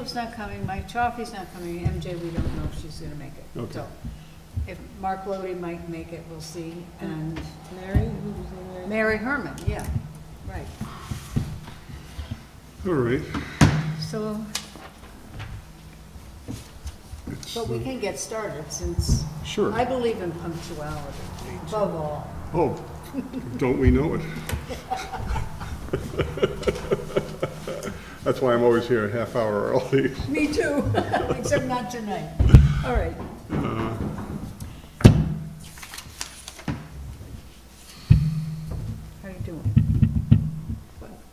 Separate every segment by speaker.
Speaker 1: Jacob's not coming, Mike Chaffee's not coming, MJ, we don't know if she's gonna make it.
Speaker 2: Okay.
Speaker 1: So, if Mark Lody might make it, we'll see, and
Speaker 3: Mary? Who was in Mary?
Speaker 1: Mary Herman, yeah, right.
Speaker 2: All right.
Speaker 1: So,
Speaker 2: It's,
Speaker 1: but we can get started, since
Speaker 2: Sure.
Speaker 1: I believe in punctuality, above all.
Speaker 2: Oh, don't we know it? That's why I'm always here a half hour early.
Speaker 1: Me too, except not tonight. All right. How you doing?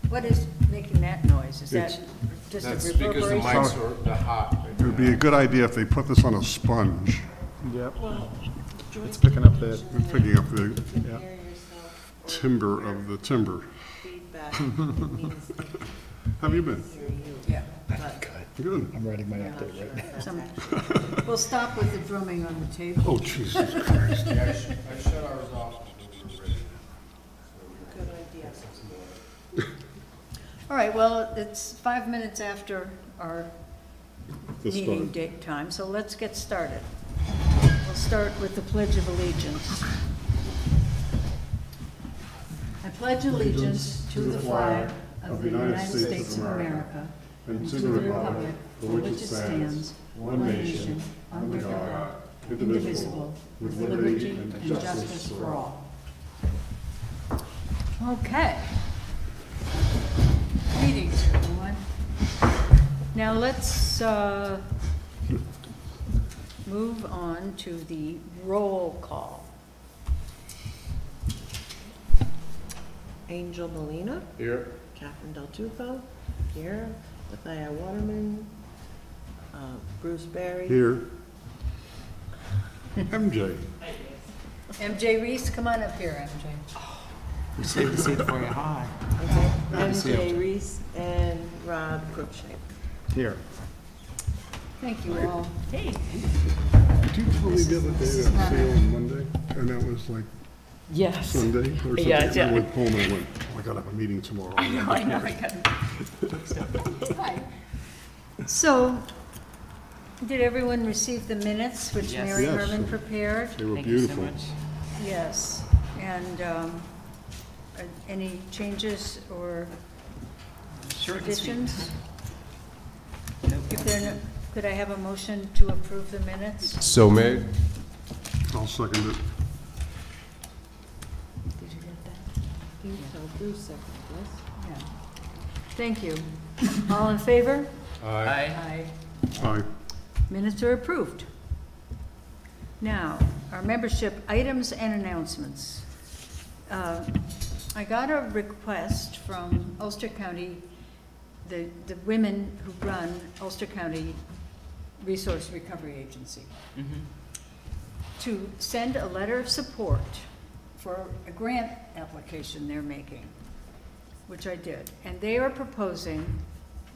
Speaker 1: What is making that noise? Is that just a
Speaker 4: That's because the
Speaker 1: reverberation?
Speaker 4: mics are the hot.
Speaker 2: It would be a good idea if they put this on a sponge.
Speaker 5: Yep. It's picking up the,
Speaker 2: It's picking up the
Speaker 5: yeah.
Speaker 3: Hear yourself.
Speaker 2: timber of the timber.
Speaker 3: Feedback means they
Speaker 2: Have you been?
Speaker 3: hear you.
Speaker 1: Yeah.
Speaker 3: But
Speaker 2: Good.
Speaker 5: I'm writing my
Speaker 3: I'm not
Speaker 5: update
Speaker 3: sure
Speaker 5: right now.
Speaker 3: if that's
Speaker 1: Some-
Speaker 3: actually-
Speaker 1: We'll stop with the drumming on the table.
Speaker 2: Oh, Jesus Christ.
Speaker 4: Yeah, I shut ours off when we were ready.
Speaker 3: Good idea.
Speaker 1: All right, well, it's 5 minutes after our
Speaker 2: This
Speaker 1: meeting
Speaker 2: one.
Speaker 1: date time, so let's get started. We'll start with the Pledge of Allegiance. I pledge allegiance to the flag of the United States of America and to the republic for which it stands, one nation, under God, indivisible, with liberty and justice for all. Okay. Greetings, everyone. Now let's move on to the roll call.
Speaker 3: Angel Molina,
Speaker 4: Here.
Speaker 3: Catherine Del Tufo, here, Bethia Waterman, Bruce Barry.
Speaker 2: Here. MJ.
Speaker 1: MJ Reese, come on up here, MJ.
Speaker 6: You saved the seat for you. Hi.
Speaker 3: Okay,
Speaker 2: to see you.
Speaker 3: MJ Reese and Rob Cruikshank.
Speaker 5: Here.
Speaker 1: Thank you all.
Speaker 2: Did you tell me the other day that I see you on Monday? And that was like
Speaker 6: Yes.
Speaker 2: Sunday or something?
Speaker 6: Yeah, yeah.
Speaker 2: I went home and I went, oh, I gotta have a meeting tomorrow.
Speaker 6: I know. I got
Speaker 1: Hi. So, did everyone receive the minutes which
Speaker 6: Yes.
Speaker 1: Mary
Speaker 2: Yes.
Speaker 1: Herman prepared?
Speaker 2: They were
Speaker 6: Thank you so
Speaker 2: beautiful.
Speaker 6: much.
Speaker 1: Yes. And any changes or
Speaker 6: Short and sweet.
Speaker 1: additions?
Speaker 6: Nope.
Speaker 1: If there, could I have a motion to approve the minutes?
Speaker 4: So made.
Speaker 2: I'll second it.
Speaker 1: Did you get that?
Speaker 3: So Bruce seconded this.
Speaker 1: Yeah. Thank you. All in favor?
Speaker 6: Aye.
Speaker 2: Aye.
Speaker 1: Minutes are approved. Now, our membership items and announcements. I got a request from Ulster County, the women who run Ulster County Resource Recovery Agency, to send a letter of support for a grant application they're making, which I did. And they are proposing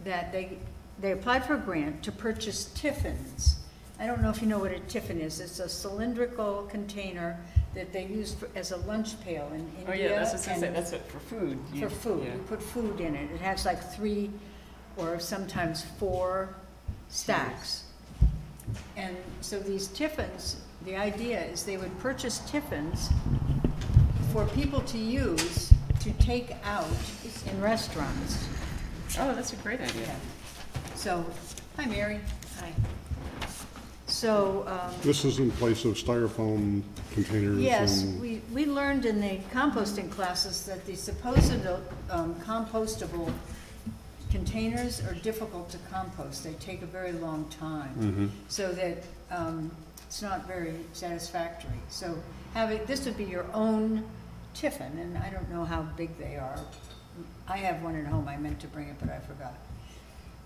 Speaker 1: that they applied for a grant to purchase tiffins. I don't know if you know what a tiffin is. It's a cylindrical container that they use as a lunch pail in India.
Speaker 6: Oh, yeah, that's what I was gonna say.
Speaker 1: and
Speaker 6: That's it for food.
Speaker 1: for food.
Speaker 6: Yeah.
Speaker 1: You put food in it. It has like 3 or sometimes 4 stacks. And so these tiffins, the idea is they would purchase tiffins for people to use to take out in restaurants.
Speaker 6: Oh, that's a great idea.
Speaker 1: Yeah. So, hi Mary. Hi. So,
Speaker 2: This is in place of styrofoam containers
Speaker 1: yes,
Speaker 2: and
Speaker 1: we learned in the composting classes that the supposed compostable containers are difficult to compost. They take a very long time, so that it's not very satisfactory. So this would be your own tiffin, and I don't know how big they are. I have one at home. I meant to bring it, but I forgot.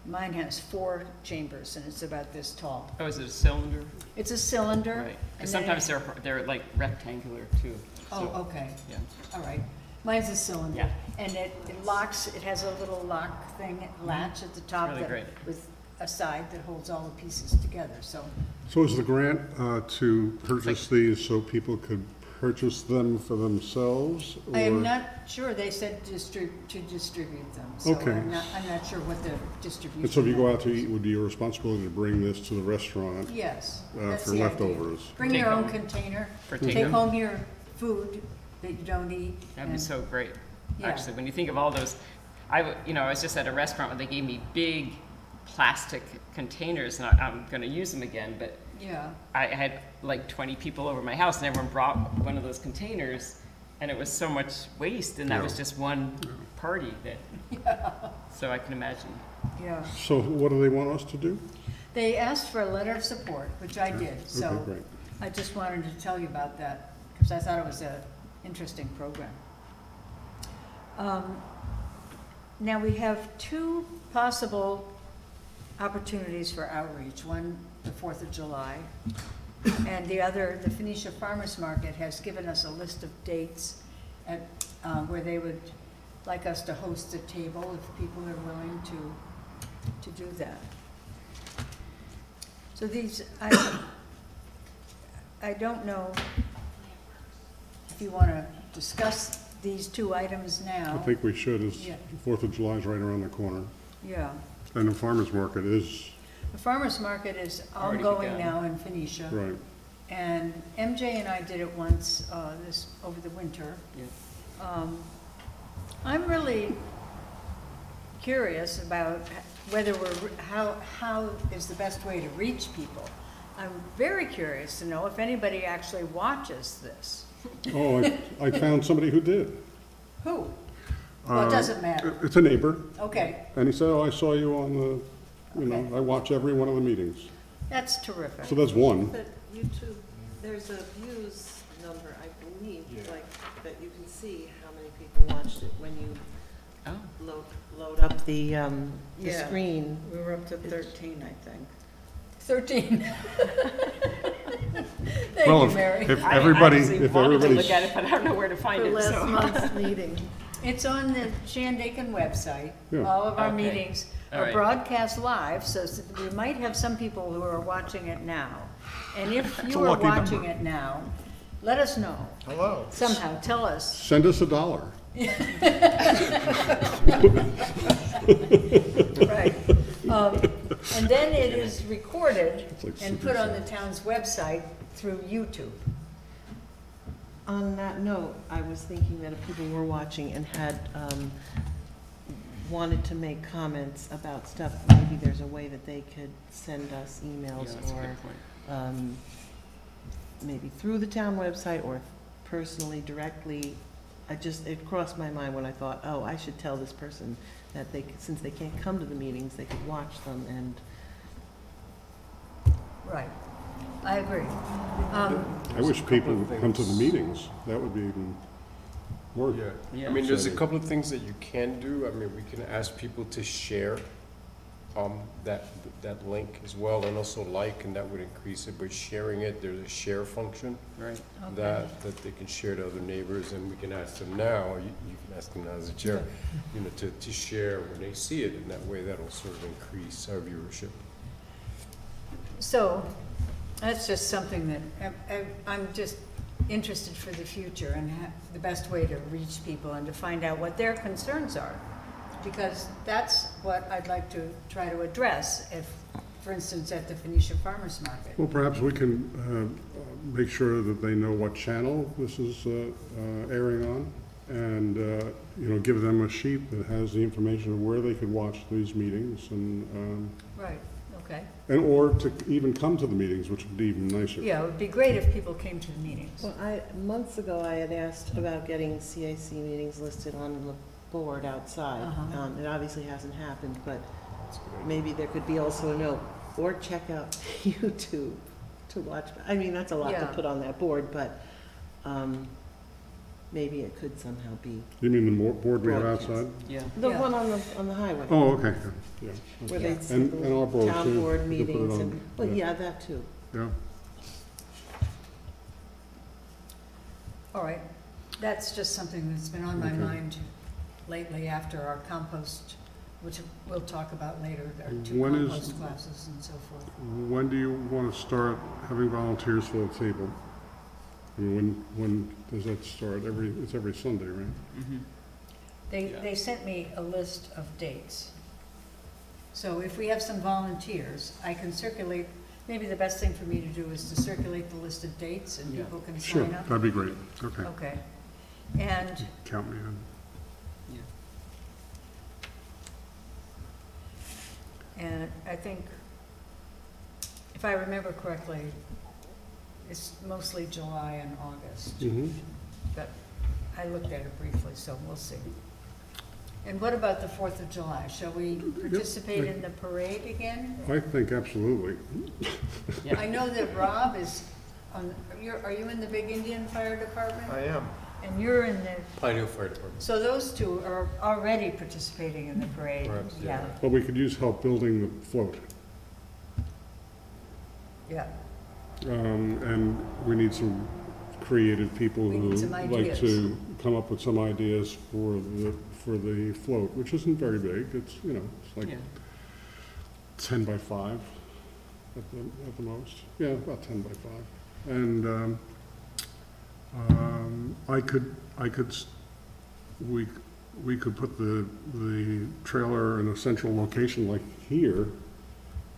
Speaker 1: Mine has 4 chambers, and it's about this tall.
Speaker 6: Oh, is it a cylinder?
Speaker 1: It's a cylinder.
Speaker 6: Right.
Speaker 1: and
Speaker 6: Because
Speaker 1: then
Speaker 6: sometimes
Speaker 1: it-
Speaker 6: they're like rectangular too.
Speaker 1: Oh,
Speaker 6: So,
Speaker 1: okay.
Speaker 6: Yeah.
Speaker 1: All right. Mine's a cylinder.
Speaker 6: Yeah.
Speaker 1: And it locks, it has a little lock thing, latch at the top.
Speaker 6: really
Speaker 1: that-
Speaker 6: great.
Speaker 1: With a side that holds all the pieces together, so.
Speaker 2: So is the grant to purchase these so people could purchase them for themselves?
Speaker 1: I am
Speaker 2: or-
Speaker 1: not sure, they said to distribute them, so
Speaker 2: Okay.
Speaker 1: I'm not sure what the distribution.
Speaker 2: And so if you go out to
Speaker 1: is.
Speaker 2: eat, would be your responsibility to bring this to the restaurant
Speaker 1: Yes, that's
Speaker 2: for
Speaker 1: the idea.
Speaker 2: leftovers?
Speaker 1: Bring
Speaker 6: Take
Speaker 1: your own
Speaker 6: home.
Speaker 1: container,
Speaker 6: For
Speaker 1: take
Speaker 6: take-home?
Speaker 1: home your food that you don't eat.
Speaker 6: That'd be
Speaker 1: and-
Speaker 6: so great.
Speaker 1: Yeah.
Speaker 6: Actually, when you think of all those, I was just at a restaurant where they gave me big plastic containers, and I'm gonna use them again, but
Speaker 1: Yeah,
Speaker 6: I had like 20 people over my house, and everyone brought one of those containers, and it was so much waste, and that was
Speaker 2: Yeah.
Speaker 6: just one party that, so I can imagine.
Speaker 1: yeah.
Speaker 2: So what do they want us to do?
Speaker 1: They asked for a letter of support, which I did,
Speaker 2: Okay,
Speaker 1: so
Speaker 2: great.
Speaker 1: I just wanted to tell you about that, because I thought it was an interesting program. Now, we have two possible opportunities for outreach. One, the 4th of July, and the other, the Phoenicia Farmers Market has given us a list of dates at, where they would like us to host a table if people are willing to do that. So these, I don't know if you want to discuss these two items now.
Speaker 2: I think we should, as
Speaker 1: Yeah.
Speaker 2: 4th of July is right around the corner.
Speaker 1: Yeah.
Speaker 2: And the farmer's market is,
Speaker 1: The farmer's market is
Speaker 6: Already
Speaker 1: ongoing
Speaker 6: begun.
Speaker 1: now in Phoenicia.
Speaker 2: right.
Speaker 1: And MJ and I did it once, over the winter.
Speaker 6: Yeah.
Speaker 1: I'm really curious about whether how is the best way to reach people. I'm very curious to know if anybody actually watches this.
Speaker 2: Oh, I found somebody who did.
Speaker 1: Who? Well, it doesn't matter.
Speaker 2: It's a neighbor,
Speaker 1: Okay,
Speaker 2: and he said, oh, I saw you on the,
Speaker 1: Okay.
Speaker 2: I watch every one of the meetings.
Speaker 1: that's terrific.
Speaker 2: So that's one.
Speaker 3: But YouTube, there's a views number, I believe,
Speaker 4: Yeah.
Speaker 3: like, that you can see how many people watched it when you
Speaker 6: Oh,
Speaker 3: load up the
Speaker 1: Yeah.
Speaker 3: screen.
Speaker 1: We were up to 13, I think. 13. Thank
Speaker 2: Well,
Speaker 1: you, Mary.
Speaker 2: if
Speaker 6: I
Speaker 2: everybody,
Speaker 6: actually
Speaker 2: if
Speaker 6: wanted to
Speaker 2: everybody's,
Speaker 6: look at it, but I don't know where to find
Speaker 3: For
Speaker 6: it,
Speaker 3: last
Speaker 6: so.
Speaker 3: month's meeting.
Speaker 1: It's on the Shandaken website.
Speaker 2: Yeah.
Speaker 1: All of our
Speaker 6: Okay.
Speaker 1: meetings
Speaker 6: All
Speaker 1: are
Speaker 6: right.
Speaker 1: broadcast live, so we might have some people who are watching it now. And if
Speaker 2: It's
Speaker 1: you
Speaker 2: a
Speaker 1: are
Speaker 2: lucky
Speaker 1: watching
Speaker 2: number.
Speaker 1: it now, let us know.
Speaker 4: Hello.
Speaker 1: Somehow, tell us.
Speaker 2: send us $1.
Speaker 1: Right. And then it is recorded
Speaker 2: like
Speaker 1: and
Speaker 2: super
Speaker 1: put on the
Speaker 2: sad.
Speaker 1: town's website through YouTube.
Speaker 3: On that note, I was thinking that if people were watching and had wanted to make comments about stuff, maybe there's a way that they could send us
Speaker 6: Yeah,
Speaker 3: emails
Speaker 6: that's a
Speaker 3: or
Speaker 6: good point.
Speaker 3: maybe through the town website or personally, directly. It crossed my mind when I thought, oh, I should tell this person that since they can't come to the meetings, they could watch them and.
Speaker 1: Right. I agree.
Speaker 2: I wish people would come to the meetings. That would be even more.
Speaker 4: Yeah,
Speaker 6: Yeah.
Speaker 4: I mean, there's a
Speaker 2: Exciting.
Speaker 4: couple of things that you can do. I mean, we can ask people to share that link as well, and also like, and that would increase it. But sharing it, there's a share function
Speaker 6: Right.
Speaker 1: Okay.
Speaker 4: that they can share to other neighbors, and we can ask them now, or you can ask them now as a chair, to share when they see it, and that way that'll sort of increase our viewership.
Speaker 1: So, that's just something that I'm just interested for the future and the best way to reach people and to find out what their concerns are. Because that's what I'd like to try to address if, for instance, at the Phoenicia Farmers Market.
Speaker 2: Well, perhaps we can make sure that they know what channel this is airing on, and, give them a sheet that has the information of where they could watch these meetings,
Speaker 1: Right, okay.
Speaker 2: or to even come to the meetings, which would be even nicer.
Speaker 1: Yeah, it would be great if people came to the meetings.
Speaker 3: Well, months ago, I had asked about getting CAC meetings listed on the board outside.
Speaker 1: Uh-huh.
Speaker 3: It obviously hasn't happened, but maybe there could be also a note, or check out YouTube to watch. I mean, that's a lot to
Speaker 1: Yeah.
Speaker 3: put on that board, but maybe it could somehow be.
Speaker 2: You mean the board we have
Speaker 3: Broadcast.
Speaker 2: outside?
Speaker 6: Yeah.
Speaker 3: The
Speaker 1: Yeah.
Speaker 3: one on the highway.
Speaker 2: Oh, okay, yeah,
Speaker 3: Where
Speaker 1: Yeah.
Speaker 3: they
Speaker 2: And our board,
Speaker 3: town
Speaker 2: too.
Speaker 3: board
Speaker 2: You could put it
Speaker 3: meetings
Speaker 2: on,
Speaker 3: and, well,
Speaker 2: yeah.
Speaker 3: yeah, that too.
Speaker 2: yeah.
Speaker 1: All right, that's just something that's been on my
Speaker 2: Okay.
Speaker 1: mind lately after our compost, which we'll talk about later, our two
Speaker 2: When is-
Speaker 1: compost classes and so forth.
Speaker 2: When do you want to start having volunteers for the table? I mean, when does that start? It's every Sunday, right?
Speaker 1: They sent me a list of dates. So if we have some volunteers, I can circulate, maybe the best thing for me to do is to circulate the list of dates and people can
Speaker 2: Sure,
Speaker 1: sign up.
Speaker 2: that'd be great. Okay,
Speaker 1: Okay. And
Speaker 2: count me in.
Speaker 1: And I think, if I remember correctly, it's mostly July and August.
Speaker 2: Mm-hmm.
Speaker 1: But I looked at it briefly, so we'll see. And what about the 4th of July? Shall we participate in the parade again?
Speaker 2: I think absolutely.
Speaker 6: Yeah.
Speaker 1: I know that Rob is on, are you in the Big Indian Fire Department?
Speaker 5: I am.
Speaker 1: And you're in the,
Speaker 4: Pine Hill Fire Department.
Speaker 1: so those two are already participating in the parade?
Speaker 4: Perhaps,
Speaker 1: Yeah,
Speaker 4: yeah.
Speaker 2: But we could use help building the float.
Speaker 1: yeah.
Speaker 2: And we need some creative people
Speaker 1: We
Speaker 2: who
Speaker 1: need some
Speaker 2: like
Speaker 1: ideas.
Speaker 2: to come up with some ideas for the float, which isn't very big. It's, you know, it's like
Speaker 6: Yeah.
Speaker 2: 10 by 5 at the most. Yeah, about 10 by 5. And we could put the trailer in a central location like here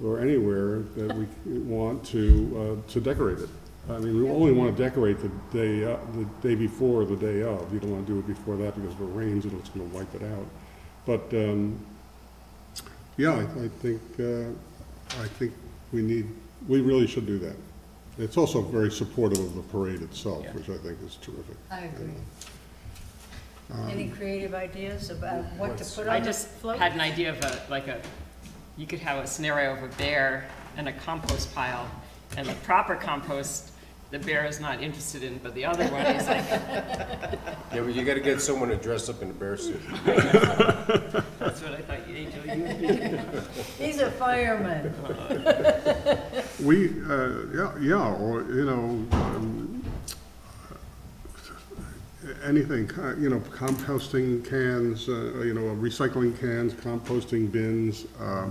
Speaker 2: or anywhere that we want to decorate it. I mean, we only want to decorate the day before, the day of. You don't want to do it before that because if it rains, it's going to wipe it out. But yeah, I think we really should do that. It's also very supportive of the parade itself,
Speaker 6: Yeah.
Speaker 2: which I think is terrific.
Speaker 1: I agree. Any creative ideas about what to put
Speaker 6: I
Speaker 1: on the
Speaker 6: just
Speaker 1: float?
Speaker 6: had an idea of you could have a scenario of a bear and a compost pile, and the proper compost, the bear is not interested in, but the other one is like,
Speaker 4: Yeah, but you gotta get someone to dress up in a bear suit.
Speaker 6: that's what I thought, Angel, you would be.
Speaker 1: He's a fireman.
Speaker 2: Yeah, or, you know, anything, you know, composting cans, you know, recycling cans, composting bins, a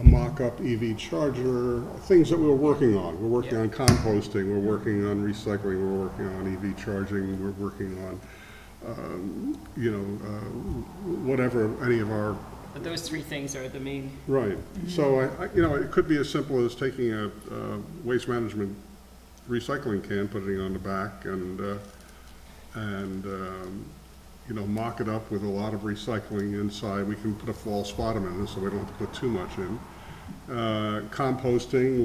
Speaker 2: mock-up EV charger, things that we're working on. We're working on composting, we're working on recycling, we're working on EV charging, we're working on, you know, whatever any of our.
Speaker 6: But those three things are the main.
Speaker 2: Right. So, you know, it could be as simple as taking a waste management recycling can, putting it on the back, and you know, mock it up with a lot of recycling inside. We can put a false bottom in it, so we don't have to put too much in. Composting,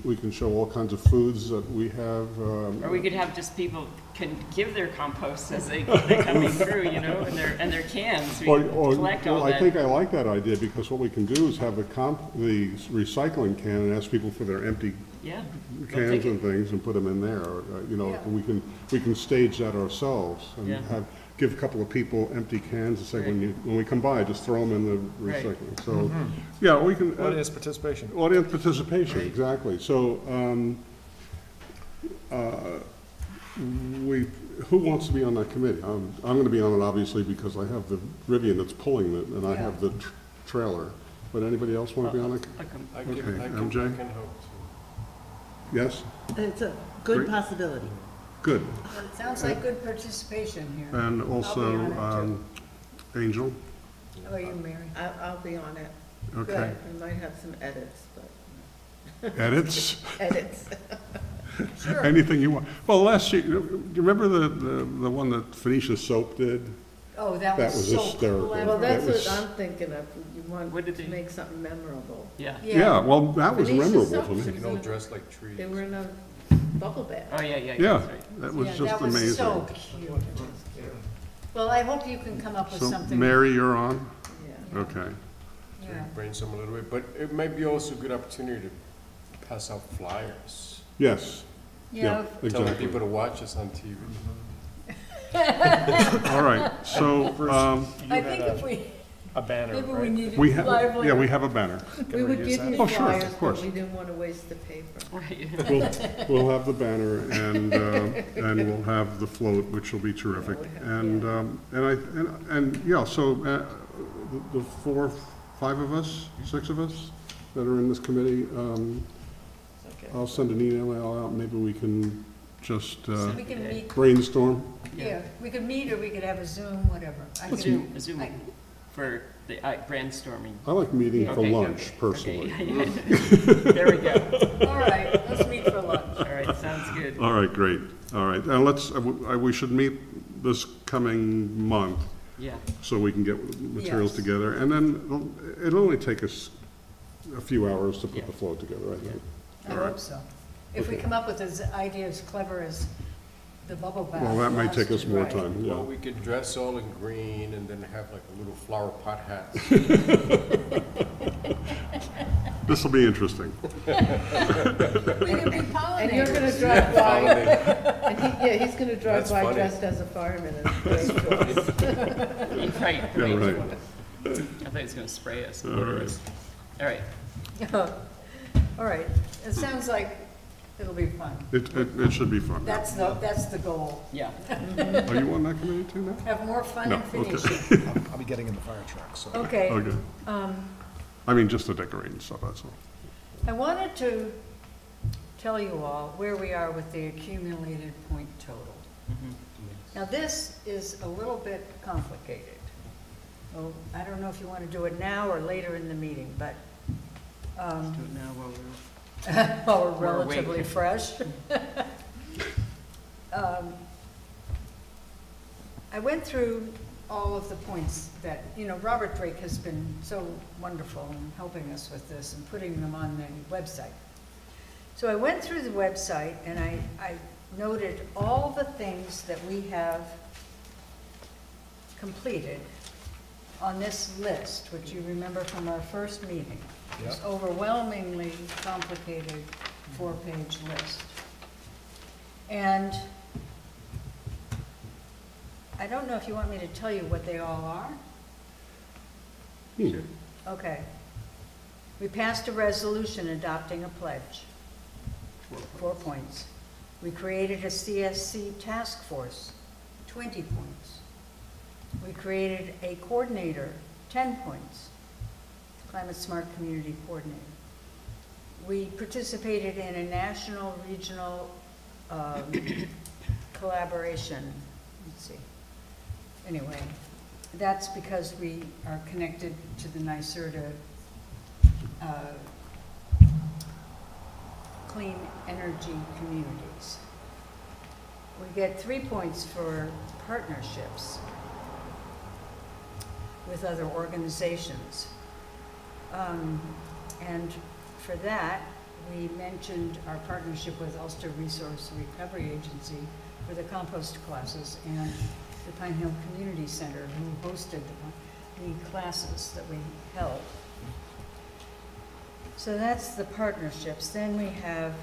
Speaker 2: we can show all kinds of foods that we have.
Speaker 6: Or we could have just people can give their compost as they're coming through, you know, and their cans. We collect all
Speaker 2: I
Speaker 6: that.
Speaker 2: think I like that idea, because what we can do is have the recycling can and ask people for their empty
Speaker 6: Yeah. they'll
Speaker 2: cans
Speaker 6: take
Speaker 2: and
Speaker 6: it.
Speaker 2: things and put them in there. You know,
Speaker 1: Yeah.
Speaker 2: we can stage that ourselves and
Speaker 6: Yeah.
Speaker 2: give a couple of people empty cans and say, when we come by, just throw them in the
Speaker 6: Right.
Speaker 2: recycling. So, yeah, we can.
Speaker 5: Audience participation.
Speaker 2: Audience participation, exactly. So, who wants to be on that committee? I'm gonna be on it, obviously, because I have the Rivian that's pulling it, and I have the trailer. But anybody else wanna be on it?
Speaker 4: I
Speaker 2: Okay,
Speaker 4: can
Speaker 2: MJ?
Speaker 4: help too.
Speaker 2: Yes?
Speaker 3: It's a good
Speaker 2: Great.
Speaker 3: possibility.
Speaker 2: Good.
Speaker 1: Well, it sounds like good participation here.
Speaker 2: And
Speaker 1: I'll be
Speaker 2: also,
Speaker 1: on
Speaker 2: Angel?
Speaker 1: How are you, Mary?
Speaker 7: I'll be on it.
Speaker 2: Okay.
Speaker 7: We might have some edits, but
Speaker 2: Edits?
Speaker 7: edits.
Speaker 1: Sure.
Speaker 2: Anything you want. Well, last year, do you remember the one that Phoenicia Soap did?
Speaker 1: Oh, that
Speaker 2: That
Speaker 1: was
Speaker 2: was
Speaker 1: so
Speaker 2: hysterical.
Speaker 1: clever.
Speaker 7: Well, that's
Speaker 2: That was-
Speaker 7: what I'm thinking of. You want
Speaker 6: What did
Speaker 7: to
Speaker 6: they-
Speaker 7: make something memorable.
Speaker 6: Yeah.
Speaker 2: Yeah, well, that was
Speaker 7: Phoenicia
Speaker 2: memorable
Speaker 7: Soap,
Speaker 2: to
Speaker 7: she
Speaker 2: me.
Speaker 7: was
Speaker 4: They all
Speaker 7: in a-
Speaker 4: dress like trees.
Speaker 7: They were in a bubble bath.
Speaker 6: Oh, yeah.
Speaker 2: Yeah,
Speaker 6: that's right.
Speaker 2: that was
Speaker 1: Yeah,
Speaker 2: just
Speaker 1: that was
Speaker 2: amazing.
Speaker 1: so cute. Well, I hope you can come up with
Speaker 2: So,
Speaker 1: something.
Speaker 2: Mary, you're on?
Speaker 7: Yeah.
Speaker 2: Okay.
Speaker 1: Yeah.
Speaker 4: Brainstorm a little bit, but it might be also a good opportunity to pass out flyers.
Speaker 2: Yes,
Speaker 1: Yeah,
Speaker 2: yeah,
Speaker 4: Telling
Speaker 2: exactly.
Speaker 4: people to watch us on TV.
Speaker 2: All right, so,
Speaker 1: I think if we,
Speaker 5: A banner,
Speaker 1: maybe we
Speaker 5: right?
Speaker 1: need
Speaker 2: we
Speaker 1: it
Speaker 2: have,
Speaker 1: lively.
Speaker 2: yeah, we have a banner.
Speaker 7: We would give you
Speaker 2: Oh, sure, of
Speaker 7: flyers,
Speaker 2: course.
Speaker 7: but we didn't want to waste the paper.
Speaker 6: Right.
Speaker 2: We'll have the banner, and we'll have the float, which will be terrific. And yeah, so the 4, 5 of us, 6 of us that are in this committee,
Speaker 3: Okay.
Speaker 2: I'll send an email out, maybe we can just
Speaker 1: We can meet,
Speaker 2: brainstorm.
Speaker 1: yeah, we could meet or we could have a Zoom, whatever. I could-
Speaker 6: A Zoom
Speaker 1: I-
Speaker 6: for the brainstorming.
Speaker 2: I like meeting for
Speaker 6: Okay,
Speaker 2: lunch,
Speaker 6: okay,
Speaker 2: personally.
Speaker 6: okay. There we go.
Speaker 1: All right, let's meet for lunch.
Speaker 6: All right, sounds good.
Speaker 2: All right, great, all right, and we should meet this coming month,
Speaker 6: Yeah,
Speaker 2: so we can get materials
Speaker 1: Yes.
Speaker 2: together, and then it'll only take us a few hours to put
Speaker 6: Yeah.
Speaker 2: the float together, I think.
Speaker 1: I
Speaker 2: All right.
Speaker 1: hope so. If we
Speaker 2: Okay.
Speaker 1: come up with an idea as clever as the bubble bath.
Speaker 2: Well, that may take us
Speaker 1: last-
Speaker 2: more
Speaker 1: right.
Speaker 2: time, yeah.
Speaker 4: Well, we could dress all in green and then have like a little flower pot hat.
Speaker 2: This'll be interesting.
Speaker 1: We could be
Speaker 7: And you're gonna
Speaker 1: pollinators.
Speaker 7: drive by,
Speaker 4: Pollinate.
Speaker 7: and he's gonna drive
Speaker 4: That's
Speaker 7: by
Speaker 4: funny.
Speaker 7: dressed as a fireman and wave to us.
Speaker 6: right,
Speaker 2: Yeah,
Speaker 6: right.
Speaker 2: right.
Speaker 6: I thought he was gonna spray us.
Speaker 2: All right.
Speaker 6: All right,
Speaker 1: All right, it sounds like it'll be fun.
Speaker 2: It should be fun.
Speaker 1: That's the goal.
Speaker 6: yeah.
Speaker 2: Are you on that committee too now?
Speaker 1: Have more fun
Speaker 2: No,
Speaker 1: and
Speaker 2: okay.
Speaker 1: finish it.
Speaker 5: I'll be getting in the fire truck, so.
Speaker 1: Okay,
Speaker 2: Okay, I mean, just the decorating stuff, that's all.
Speaker 1: I wanted to tell you all where we are with the accumulated point total. Now, this is a little bit complicated. Oh, I don't know if you want to do it now or later in the meeting, but
Speaker 6: Do it now while
Speaker 1: while we're
Speaker 6: We're awake.
Speaker 1: relatively fresh. I went through all of the points that, Robert Drake has been so wonderful in helping us with this and putting them on the website. So I went through the website and I noted all the things that we have completed on this list, which you remember from our first meeting. This overwhelmingly complicated 4-page list. And I don't know if you want me to tell you what they all are?
Speaker 2: Hmm.
Speaker 1: Okay. We passed a resolution adopting a pledge. 4 points. We created a CSC task force, 20 points. We created a coordinator, 10 points. Climate Smart Community Coordinator. We participated in a national, regional collaboration. Let's see. Anyway, that's because we are connected to the NYSERDA Clean Energy Communities. We get 3 points for partnerships with other organizations. And for that, we mentioned our partnership with Ulster Resource Recovery Agency for the compost classes and the Pine Hill Community Center, who hosted the classes that we held. So that's the partnerships. Then we have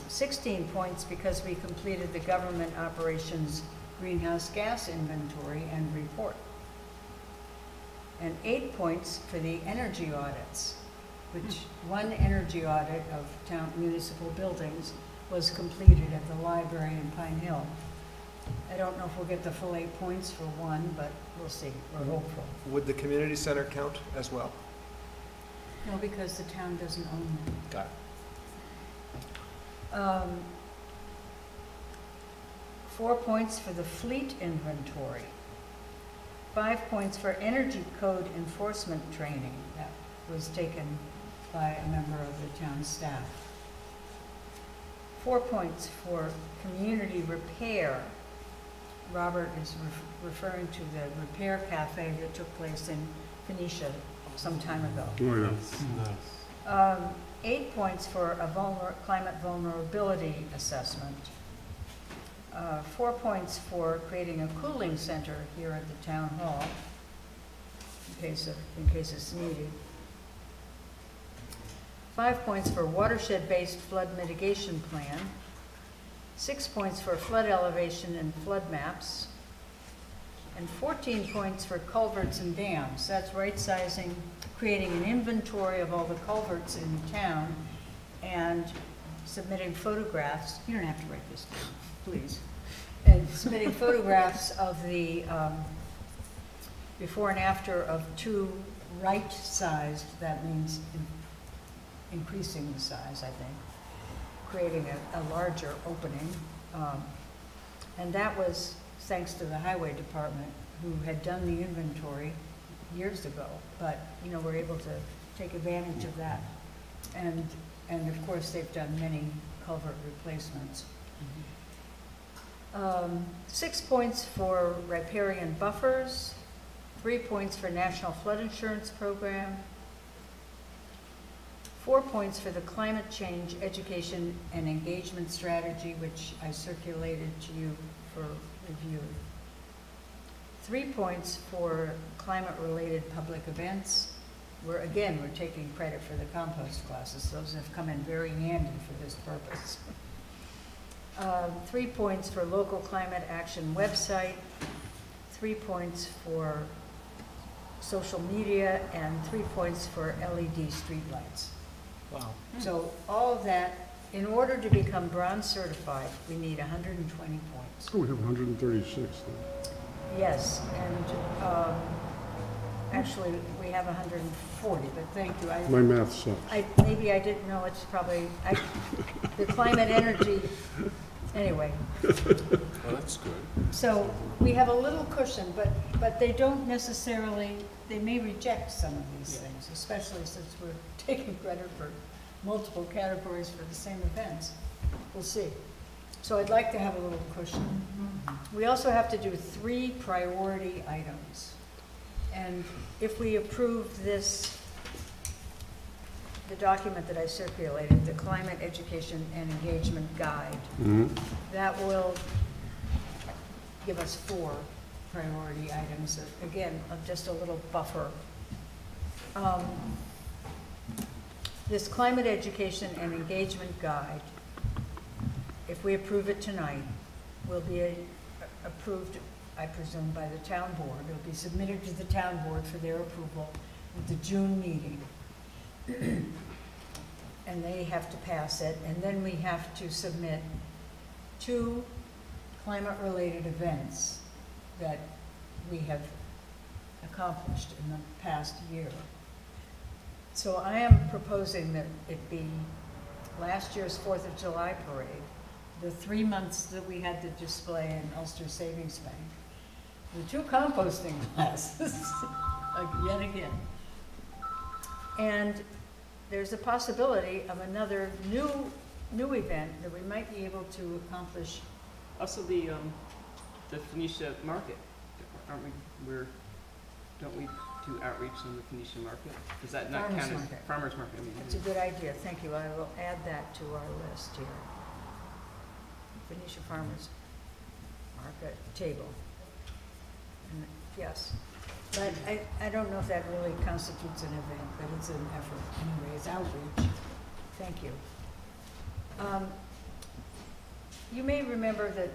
Speaker 1: 16 points because we completed the government operations greenhouse gas inventory and report. And 8 points for the energy audits, which one energy audit of town municipal buildings was completed at the library in Pine Hill. I don't know if we'll get the full 8 points for one, but we'll see. We're hopeful.
Speaker 8: Would the community center count as well?
Speaker 1: No, because the town doesn't own them.
Speaker 8: Got it.
Speaker 1: 4 points for the fleet inventory. 5 points for energy code enforcement training that was taken by a member of the town staff. 4 points for community repair. Robert is referring to the repair cafe that took place in Phoenicia some time ago.
Speaker 2: Oh, yeah.
Speaker 1: 8 points for a climate vulnerability assessment. 4 points for creating a cooling center here at the town hall, in case it's needed. 5 points for watershed-based flood mitigation plan. 6 points for flood elevation and flood maps. And 14 points for culverts and dams. That's right-sizing, creating an inventory of all the culverts in town and submitting photographs. You don't have to write this down, please. And submitting photographs of the before and after of 2 right-sized, that means increasing the size, I think, creating a larger opening. And that was thanks to the highway department, who had done the inventory years ago, but, you know, we're able to take advantage of that. And of course, they've done many culvert replacements. 6 points for riparian buffers, 3 points for National Flood Insurance Program, 4 points for the climate change education and engagement strategy, which I circulated to you for review. 3 points for climate-related public events. We're taking credit for the compost classes. Those have come in very handy for this purpose. 3 points for local climate action website, 3 points for social media, and 3 points for LED streetlights.
Speaker 5: Wow.
Speaker 1: So all of that, in order to become bronze certified, we need 120 points.
Speaker 2: Oh, we have 136 then.
Speaker 1: Yes, and actually, we have 140, but thank you.
Speaker 2: My math sucks.
Speaker 1: Maybe I didn't know, it's probably, the climate energy, anyway.
Speaker 4: Well, that's good.
Speaker 1: So we have a little cushion, but they don't necessarily, they may reject some of these things, especially since we're taking credit for multiple categories for the same events. We'll see. So I'd like to have a little cushion. We also have to do 3 priority items. And if we approve this, the document that I circulated, the Climate Education and Engagement Guide, that will give us 4 priority items. Again, just a little buffer. This Climate Education and Engagement Guide, if we approve it tonight, will be approved, I presume, by the town board. It'll be submitted to the town board for their approval at the June meeting. And they have to pass it, and then we have to submit 2 climate-related events that we have accomplished in the past year. So I am proposing that it be last year's 4th of July parade, the 3 months that we had the display in Ulster Savings Bank, the 2 composting classes, yet again. And there's a possibility of another new event that we might be able to accomplish.
Speaker 6: Also the Phoenicia Market, aren't we, don't we do outreach in the Phoenicia Market? Does that not count as farmer's market? I mean,
Speaker 1: That's a good idea, thank you. I will add that to our list here. Phoenicia Farmers Market table. And yes, but I don't know if that really constitutes an event, but it's an effort. Anyway, it's outreach. Thank you. You may remember that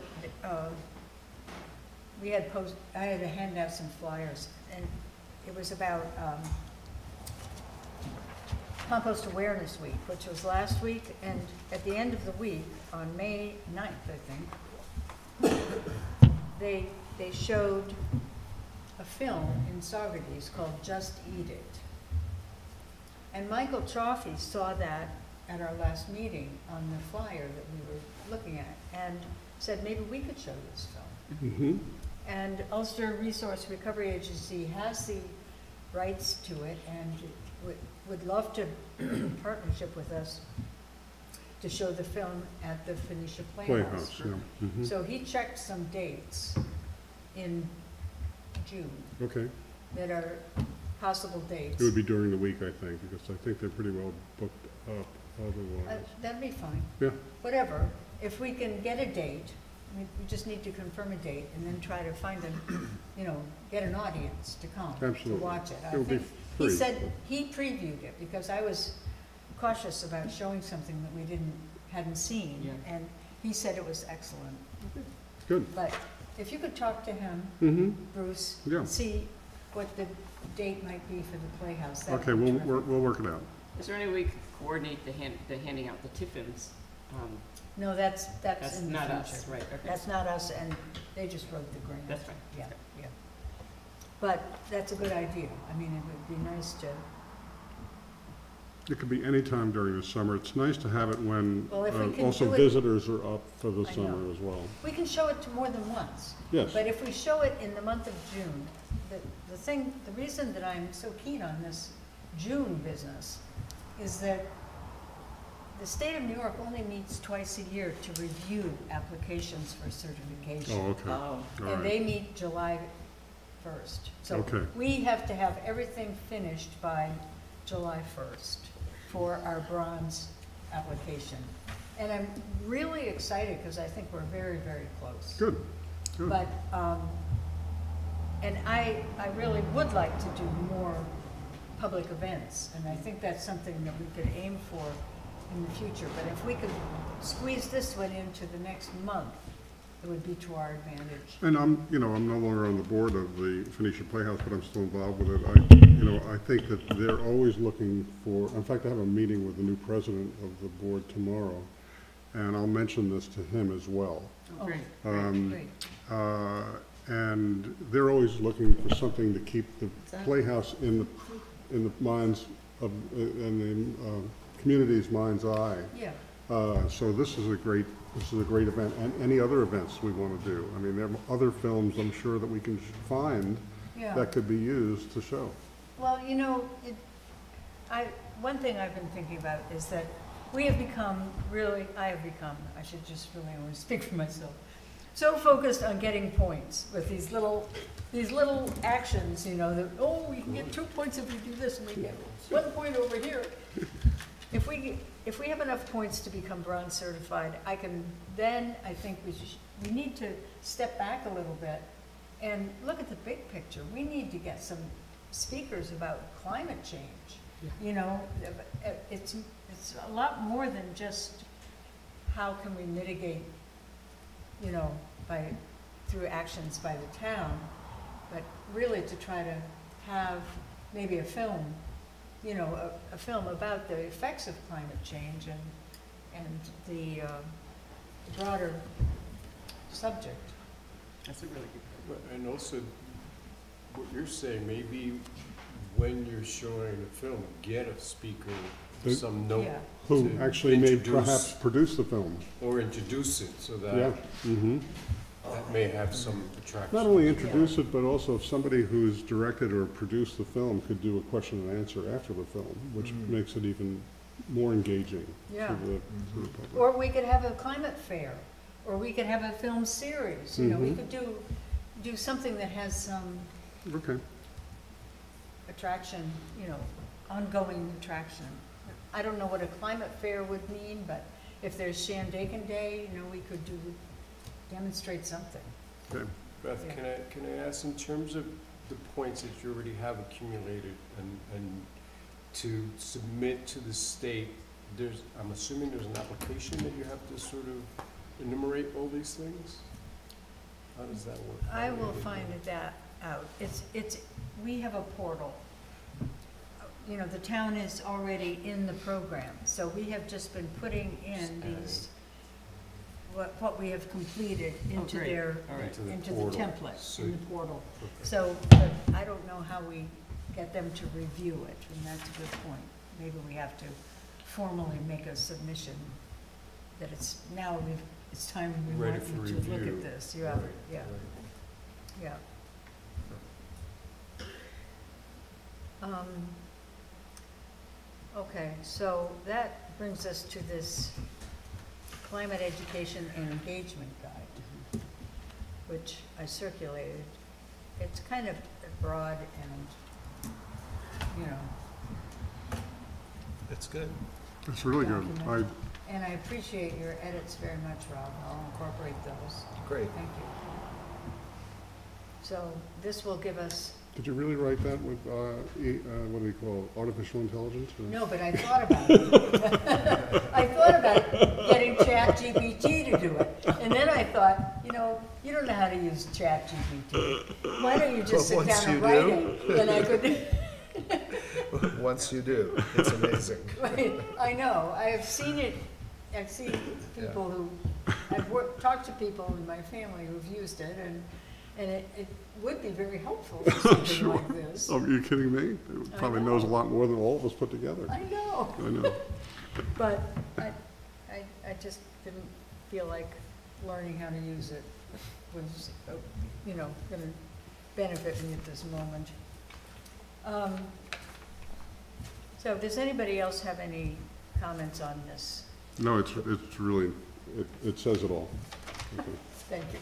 Speaker 1: I had to hand out some flyers, and it was about Compost Awareness Week, which was last week, and at the end of the week, on May 9th, I think, they showed a film in Saugerties called Just Eat It. And Michael Chaffee saw that at our last meeting on the flyer that we were looking at, and said maybe we could show this film. And Ulster Resource Recovery Agency has the rights to it, and would love to partnership with us to show the film at the Phoenicia Playhouse.
Speaker 2: Yeah.
Speaker 1: So he checked some dates in June.
Speaker 2: Okay.
Speaker 1: That are possible dates.
Speaker 2: It would be during the week, I think, because I think they're pretty well booked up otherwise.
Speaker 1: That'd be fine.
Speaker 2: Yeah.
Speaker 1: Whatever. If we can get a date, we just need to confirm a date and then try to find get an audience to come.
Speaker 2: Absolutely.
Speaker 1: To watch it.
Speaker 2: It would be
Speaker 1: He
Speaker 2: free.
Speaker 1: said he previewed it because I was cautious about showing something that we hadn't seen.
Speaker 6: Yeah.
Speaker 1: And he said it was excellent.
Speaker 2: Good.
Speaker 1: But if you could talk to him, Bruce,
Speaker 2: Yeah.
Speaker 1: see what the date might be for the Playhouse. That
Speaker 2: Okay,
Speaker 1: would be
Speaker 2: we'll
Speaker 1: terrific.
Speaker 2: work it out.
Speaker 6: is there any way we could coordinate the handing out the Tiffins?
Speaker 1: No, that's
Speaker 6: That's
Speaker 1: in the
Speaker 6: not
Speaker 1: future.
Speaker 6: us, right, okay.
Speaker 1: That's not us, and they just wrote the grant.
Speaker 6: That's fine.
Speaker 1: Yeah, yeah. But that's a good idea. I mean, it would be nice to
Speaker 2: It could be any time during the summer. It's nice to have it when
Speaker 1: Well, if we can
Speaker 2: also
Speaker 1: do it-
Speaker 2: visitors are up for the
Speaker 1: I
Speaker 2: summer
Speaker 1: know.
Speaker 2: as well.
Speaker 1: We can show it to more than once.
Speaker 2: Yes.
Speaker 1: But if we show it in the month of June, the reason that I'm so keen on this June business is that the state of New York only meets twice a year to review applications for certification.
Speaker 2: Oh, okay.
Speaker 3: Oh,
Speaker 2: All
Speaker 1: And
Speaker 2: right.
Speaker 1: they meet July 1st. So
Speaker 2: Okay.
Speaker 1: we have to have everything finished by July 1st for our bronze application. And I'm really excited because I think we're very, very close.
Speaker 2: Good, good.
Speaker 1: But, and I really would like to do more public events, and I think that's something that we could aim for in the future. But if we could squeeze this one into the next month, it would be to our advantage.
Speaker 2: And I'm no longer on the board of the Phoenicia Playhouse, but I'm still involved with it. I think that they're always looking for, in fact, I have a meeting with the new president of the board tomorrow, and I'll mention this to him as well.
Speaker 3: oh, great.
Speaker 1: Great.
Speaker 2: And they're always looking for something to keep the
Speaker 3: Exactly.
Speaker 2: Playhouse in the minds of, in the community's mind's eye.
Speaker 1: Yeah,
Speaker 2: So this is a great event, and any other events we want to do. I mean, there are other films, I'm sure, that we can find
Speaker 1: yeah.
Speaker 2: that could be used to show.
Speaker 1: Well, one thing I've been thinking about is that I have become, I should just really only speak for myself, so focused on getting points with these little actions, that, oh, we can get 2 points if we do this, and we get 1 point over here. If we have enough points to become bronze certified, I think we need to step back a little bit and look at the big picture. We need to get some speakers about climate change. It's a lot more than just how can we mitigate, through actions by the town, but really to try to have maybe a film, a film about the effects of climate change and the broader subject.
Speaker 6: That's a really good point.
Speaker 4: And also, what you're saying, maybe when you're showing the film, get a speaker,
Speaker 2: Who-
Speaker 4: some note.
Speaker 1: Yeah.
Speaker 2: Who
Speaker 4: to
Speaker 2: actually may
Speaker 4: introduce-
Speaker 2: perhaps produce the film.
Speaker 4: Or introduce it, so
Speaker 2: Yeah.
Speaker 4: that
Speaker 2: Mm-hmm.
Speaker 4: that may have some attraction.
Speaker 2: Not only introduce it, but also if somebody who's directed or produced the film could do a question and answer after the film, which makes it even more engaging
Speaker 1: Yeah.
Speaker 2: to the public.
Speaker 1: Or we could have a climate fair, or we could have a film series, we
Speaker 2: Mhm.
Speaker 1: could do something that has some
Speaker 2: Okay.
Speaker 1: attraction, ongoing attraction. I don't know what a climate fair would mean, but if there's Shandaken Day, we could demonstrate something.
Speaker 2: Okay.
Speaker 4: Beth,
Speaker 1: Yeah.
Speaker 4: can I ask, in terms of the points that you already have accumulated and to submit to the state, I'm assuming there's an application that you have to sort of enumerate all these things? How does that work?
Speaker 1: I will find that out. We have a portal. The town is already in the program, so we have just been putting in these, what we have completed into
Speaker 6: great.
Speaker 1: their,
Speaker 6: All right.
Speaker 1: into the
Speaker 4: portal.
Speaker 1: template,
Speaker 4: So-
Speaker 1: in the portal.
Speaker 4: Okay.
Speaker 1: So, but I don't know how we get them to review it, and that's a good point. Maybe we have to formally make a submission that it's time we
Speaker 4: Ready
Speaker 1: want
Speaker 4: for
Speaker 1: you to look
Speaker 4: review.
Speaker 1: at this. Yeah,
Speaker 4: Right,
Speaker 1: yeah,
Speaker 4: right.
Speaker 1: yeah. Okay, so that brings us to this climate education and engagement guide, which I circulated. It's kind of broad and,
Speaker 8: It's good.
Speaker 2: It's really good.
Speaker 1: Document. and I appreciate your edits very much, Rob. I'll incorporate those.
Speaker 8: Great.
Speaker 1: Thank you. So this will give us,
Speaker 2: Did you really write that with, what do you call it, artificial intelligence? or-
Speaker 1: no, but I thought about it. I thought about getting ChatGPT to do it. And then I thought, you don't know how to use ChatGPT. Why don't you just sit
Speaker 8: But once
Speaker 1: down and
Speaker 8: you
Speaker 1: write
Speaker 8: do-
Speaker 1: it? And I could,
Speaker 8: Once you do, it's amazing.
Speaker 1: I know, I have seen it, I've seen people who, talked to people in my family who've used it, And it would be very helpful for something
Speaker 2: Sure.
Speaker 1: like this.
Speaker 2: Oh, are you kidding me? It
Speaker 1: I
Speaker 2: probably
Speaker 1: know.
Speaker 2: knows a lot more than all of us put together.
Speaker 1: I know,
Speaker 2: I know.
Speaker 1: but I just didn't feel like learning how to use it was, you know, gonna benefit me at this moment. So does anybody else have any comments on this?
Speaker 2: No, it's really, it says it all. Okay.
Speaker 1: Thank you.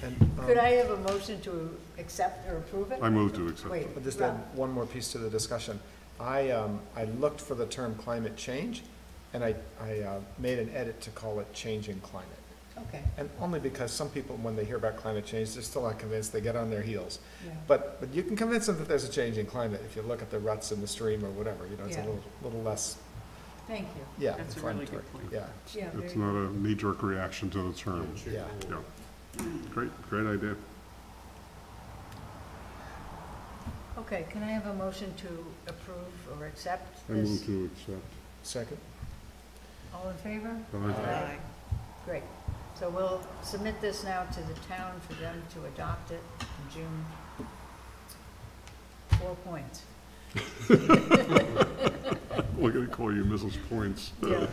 Speaker 8: And,
Speaker 1: Could I have a motion to accept or approve it?
Speaker 2: I move to accept.
Speaker 1: Wait,
Speaker 8: I'll just
Speaker 1: Rob.
Speaker 8: add one more piece to the discussion. I looked for the term climate change, and I made an edit to call it changing climate.
Speaker 1: Okay,
Speaker 8: And only because some people, when they hear about climate change, they're still not convinced, they get on their heels.
Speaker 1: yeah.
Speaker 8: But you can convince them that there's a change in climate if you look at the ruts in the stream or whatever, you know, it's a
Speaker 1: Yeah.
Speaker 8: little less,
Speaker 1: Thank you.
Speaker 8: yeah.
Speaker 6: That's a really
Speaker 8: inflammatory.
Speaker 6: good point.
Speaker 8: Yeah,
Speaker 1: Yeah,
Speaker 2: It's
Speaker 1: very
Speaker 2: not a knee-jerk reaction to the term.
Speaker 8: yeah.
Speaker 2: Yeah. Great idea.
Speaker 1: Okay, can I have a motion to approve or accept
Speaker 2: I
Speaker 1: this?
Speaker 2: move to accept.
Speaker 8: Second?
Speaker 1: All in favor?
Speaker 2: Aye.
Speaker 1: Great. So we'll submit this now to the town for them to adopt it in June. 4 points.
Speaker 2: We're gonna call you Mrs. Points.
Speaker 1: Yeah.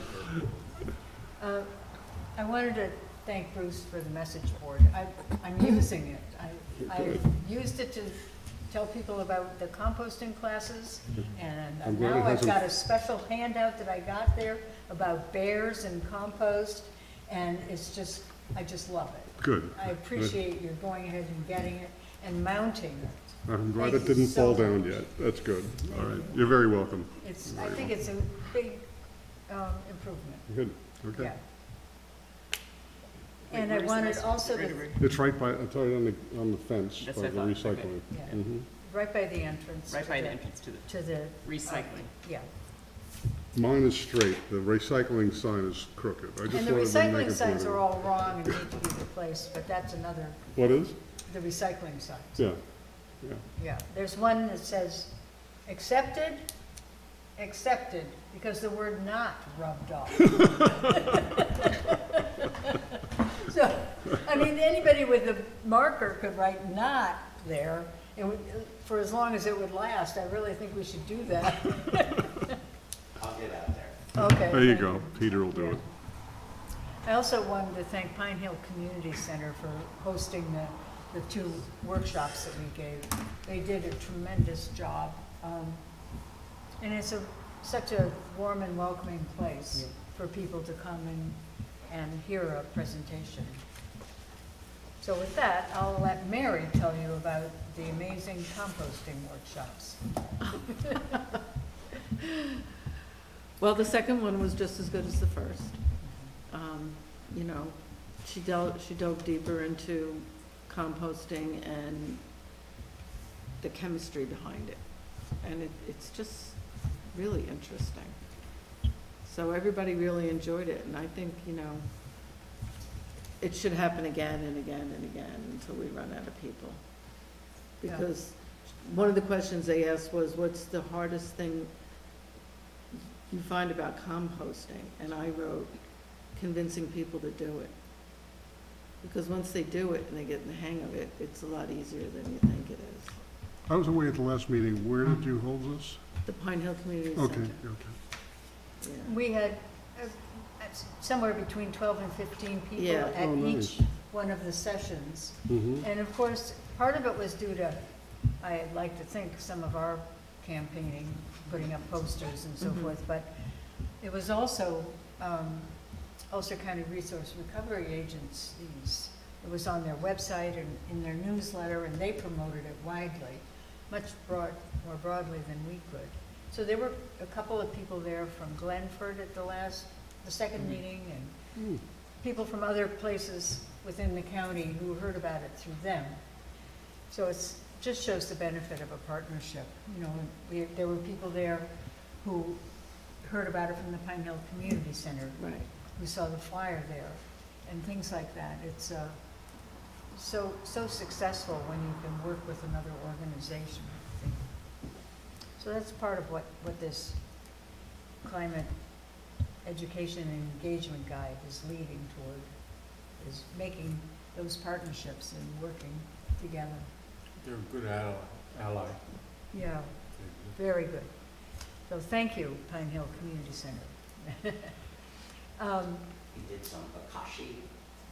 Speaker 1: I wanted to thank Bruce for the message board. I'm using it. I used it to tell people about the composting classes, and
Speaker 2: I'm glad it
Speaker 1: now I've
Speaker 2: hasn't-
Speaker 1: got a special handout that I got there about bears and compost, and it's just, I just love it.
Speaker 2: Good.
Speaker 1: I appreciate your going ahead and getting it and mounting it.
Speaker 2: I'm glad
Speaker 1: Thank
Speaker 2: it
Speaker 1: you
Speaker 2: didn't
Speaker 1: so
Speaker 2: fall down
Speaker 1: much.
Speaker 2: yet. That's good. All right. You're very welcome.
Speaker 1: It's, I think it's a big improvement,
Speaker 2: Good. Okay.
Speaker 1: yeah. And I wanted also to,
Speaker 2: It's right by, it's right on the fence
Speaker 6: That's
Speaker 2: by
Speaker 6: what
Speaker 2: the
Speaker 6: I thought. Okay.
Speaker 2: recycling.
Speaker 1: yeah,
Speaker 2: Mhm.
Speaker 1: right by the entrance.
Speaker 6: Right
Speaker 1: to
Speaker 6: by the entrance to the
Speaker 1: To the,
Speaker 6: recycling.
Speaker 1: yeah.
Speaker 2: Mine is straight. The recycling sign is crooked. I just
Speaker 1: And the
Speaker 2: wanted to make
Speaker 1: recycling
Speaker 2: it
Speaker 1: signs
Speaker 2: better.
Speaker 1: are all wrong and need to be replaced, but that's another,
Speaker 2: What is?
Speaker 1: the recycling signs.
Speaker 2: Yeah. Yeah.
Speaker 1: Yeah, there's one that says, accepted, because the word not rubbed off. So, I mean, anybody with a marker could write not there, it would, for as long as it would last. I really think we should do that.
Speaker 7: I'll get out there.
Speaker 1: Okay.
Speaker 2: There you
Speaker 1: thank
Speaker 2: go. Peter will do
Speaker 1: Yeah.
Speaker 2: it.
Speaker 1: I also wanted to thank Pine Hill Community Center for hosting the 2 workshops that we gave. They did a tremendous job. And it's such a warm and welcoming place for people to come and hear a presentation. So with that, I'll let Mary tell you about the amazing composting workshops.
Speaker 3: Well, the second one was just as good as the first. You know, she dove deeper into composting and the chemistry behind it. And it's just really interesting. So everybody really enjoyed it, and I think, you know, it should happen again and again and again until we run out of people.
Speaker 1: Yeah.
Speaker 3: Because one of the questions they asked was, what's the hardest thing you find about composting? And I wrote, convincing people to do it. Because once they do it and they get in the hang of it, it's a lot easier than you think it is.
Speaker 2: I was away at the last meeting. Where did you hold this?
Speaker 3: The Pine Hill Community
Speaker 2: Okay,
Speaker 3: Center.
Speaker 2: okay.
Speaker 3: Yeah.
Speaker 1: We had somewhere between 12 and 15 people
Speaker 3: Yeah.
Speaker 1: at
Speaker 2: Oh,
Speaker 1: each
Speaker 2: nice.
Speaker 1: one of the sessions.
Speaker 2: Mm-hmm.
Speaker 1: And of course, part of it was due to, I'd like to think, some of our campaigning, putting up posters and so
Speaker 3: Mhm.
Speaker 1: forth, but it was also Ulster County Resource Recovery Agencies. It was on their website and in their newsletter, and they promoted it widely, more broadly than we could. So there were a couple of people there from Glenford at the second meeting, and people from other places within the county who heard about it through them. So it's just shows the benefit of a partnership. You know, there were people there who heard about it from the Pine Hill Community Center,
Speaker 3: Right.
Speaker 1: who saw the flyer there, and things like that. It's so successful when you can work with another organization, I think. So that's part of what this climate education and engagement guide is leading toward, is making those partnerships and working together.
Speaker 4: They're a good ally.
Speaker 1: Yeah, very good. So thank you, Pine Hill Community Center.
Speaker 7: We did some Bokashi.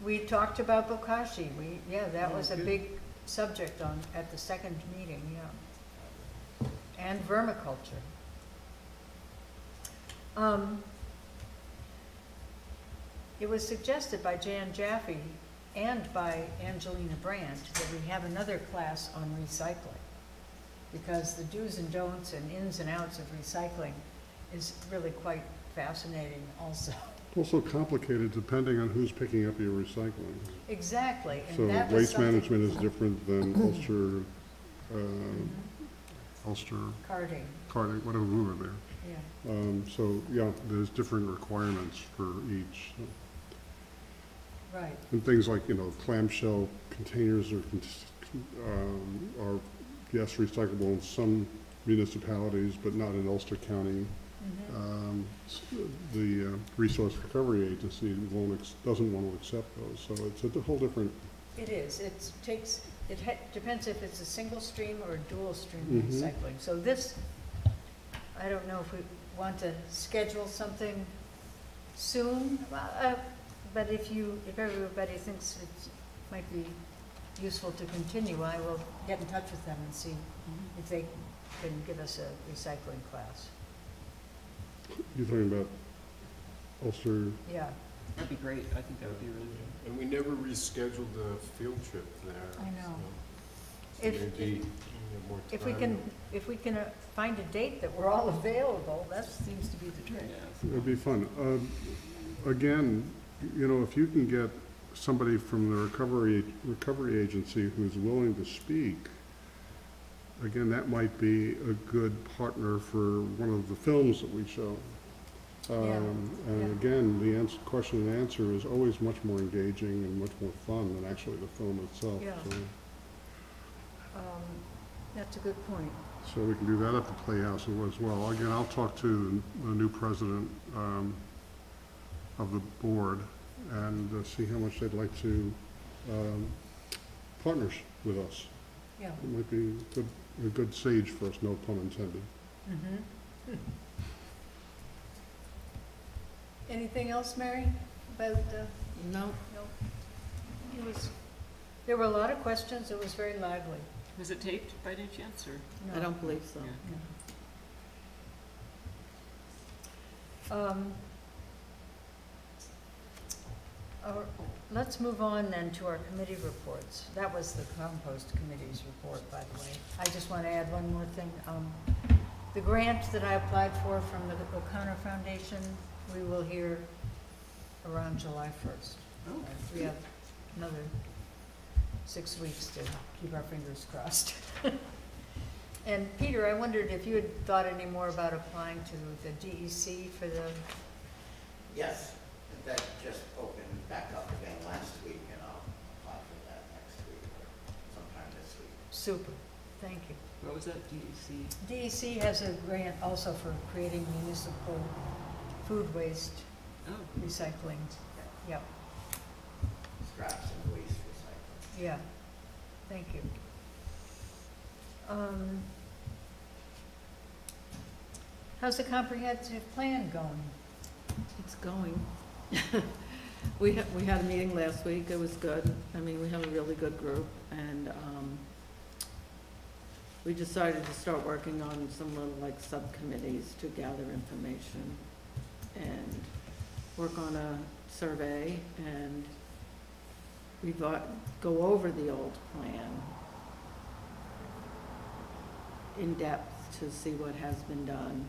Speaker 1: We talked about Bokashi. Yeah, that was a
Speaker 6: good.
Speaker 1: big subject at the second meeting, yeah. And vermiculture. It was suggested by Jan Jaffe and by Angelina Brandt that we have another class on recycling, because the do's and don'ts and ins and outs of recycling is really quite fascinating also.
Speaker 2: Also complicated depending on who's picking up your recycling.
Speaker 1: Exactly,
Speaker 2: So
Speaker 1: and that was
Speaker 2: waste
Speaker 1: something.
Speaker 2: management is different than Ulster, Ulster,
Speaker 1: Carding,
Speaker 2: Cardiff, whatever we were there.
Speaker 1: yeah,
Speaker 2: So, yeah, there's different requirements for each.
Speaker 1: right.
Speaker 2: And things like, clamshell containers are, yes, recyclable in some municipalities, but not in Ulster County.
Speaker 1: Mhm.
Speaker 2: The Resource Recovery Agency doesn't want to accept those, so it's a whole different.
Speaker 1: It is, depends if it's a single stream or a dual stream
Speaker 2: Mhm.
Speaker 1: recycling. So this, I don't know if we want to schedule something soon, but if everybody thinks it might be useful to continue, I will get in touch with them and see if they can give us a recycling class.
Speaker 2: You're talking about Ulster,
Speaker 1: Yeah,
Speaker 6: That'd be great. I think that would be really good.
Speaker 4: And we never rescheduled the field trip there.
Speaker 1: I know.
Speaker 4: So
Speaker 1: If-
Speaker 4: maybe we have more
Speaker 1: if we
Speaker 4: time.
Speaker 1: can find a date that we're all available, that seems to be the trick.
Speaker 2: it'd be fun. Again, if you can get somebody from the recovery agency who's willing to speak, again, that might be a good partner for one of the films that we show. And
Speaker 1: yeah.
Speaker 2: again, the question and answer is always much more engaging and much more fun than actually the film itself.
Speaker 1: Yeah. That's a good point.
Speaker 2: So we can do that at the Playhouse as well. Again, I'll talk to the new president of the board and see how much they'd like to partner with us.
Speaker 1: Yeah.
Speaker 2: It might be a good sage for us, no pun intended.
Speaker 1: Mm-hmm. Anything else, Mary, about,
Speaker 3: No,
Speaker 1: no? There were a lot of questions, it was very lively.
Speaker 6: Was it taped by any chance, or?
Speaker 3: I don't believe so.
Speaker 6: Yeah.
Speaker 1: Let's move on then to our committee reports. That was the compost committee's report, by the way. I just want to add one more thing. The grant that I applied for from the O'Connor Foundation, we will hear around July 1st.
Speaker 6: Oh.
Speaker 1: We have another 6 weeks to keep our fingers crossed. And Peter, I wondered if you had thought any more about applying to the DEC for the,
Speaker 7: Yes, that just opened back up again last week, and I'll apply for that next week or sometime this week.
Speaker 1: super, thank you.
Speaker 6: What was that, DEC?
Speaker 1: DEC has a grant also for creating municipal food waste
Speaker 6: Oh,
Speaker 1: recycling. Yep,
Speaker 7: Scraps and waste recycling.
Speaker 1: yeah, thank you. How's the comprehensive plan going?
Speaker 9: It's going. We had a meeting last week, it was good. I mean, we have a really good group, and we decided to start working on some little like subcommittees to gather information and work on a survey, and we go over the old plan in depth to see what has been done,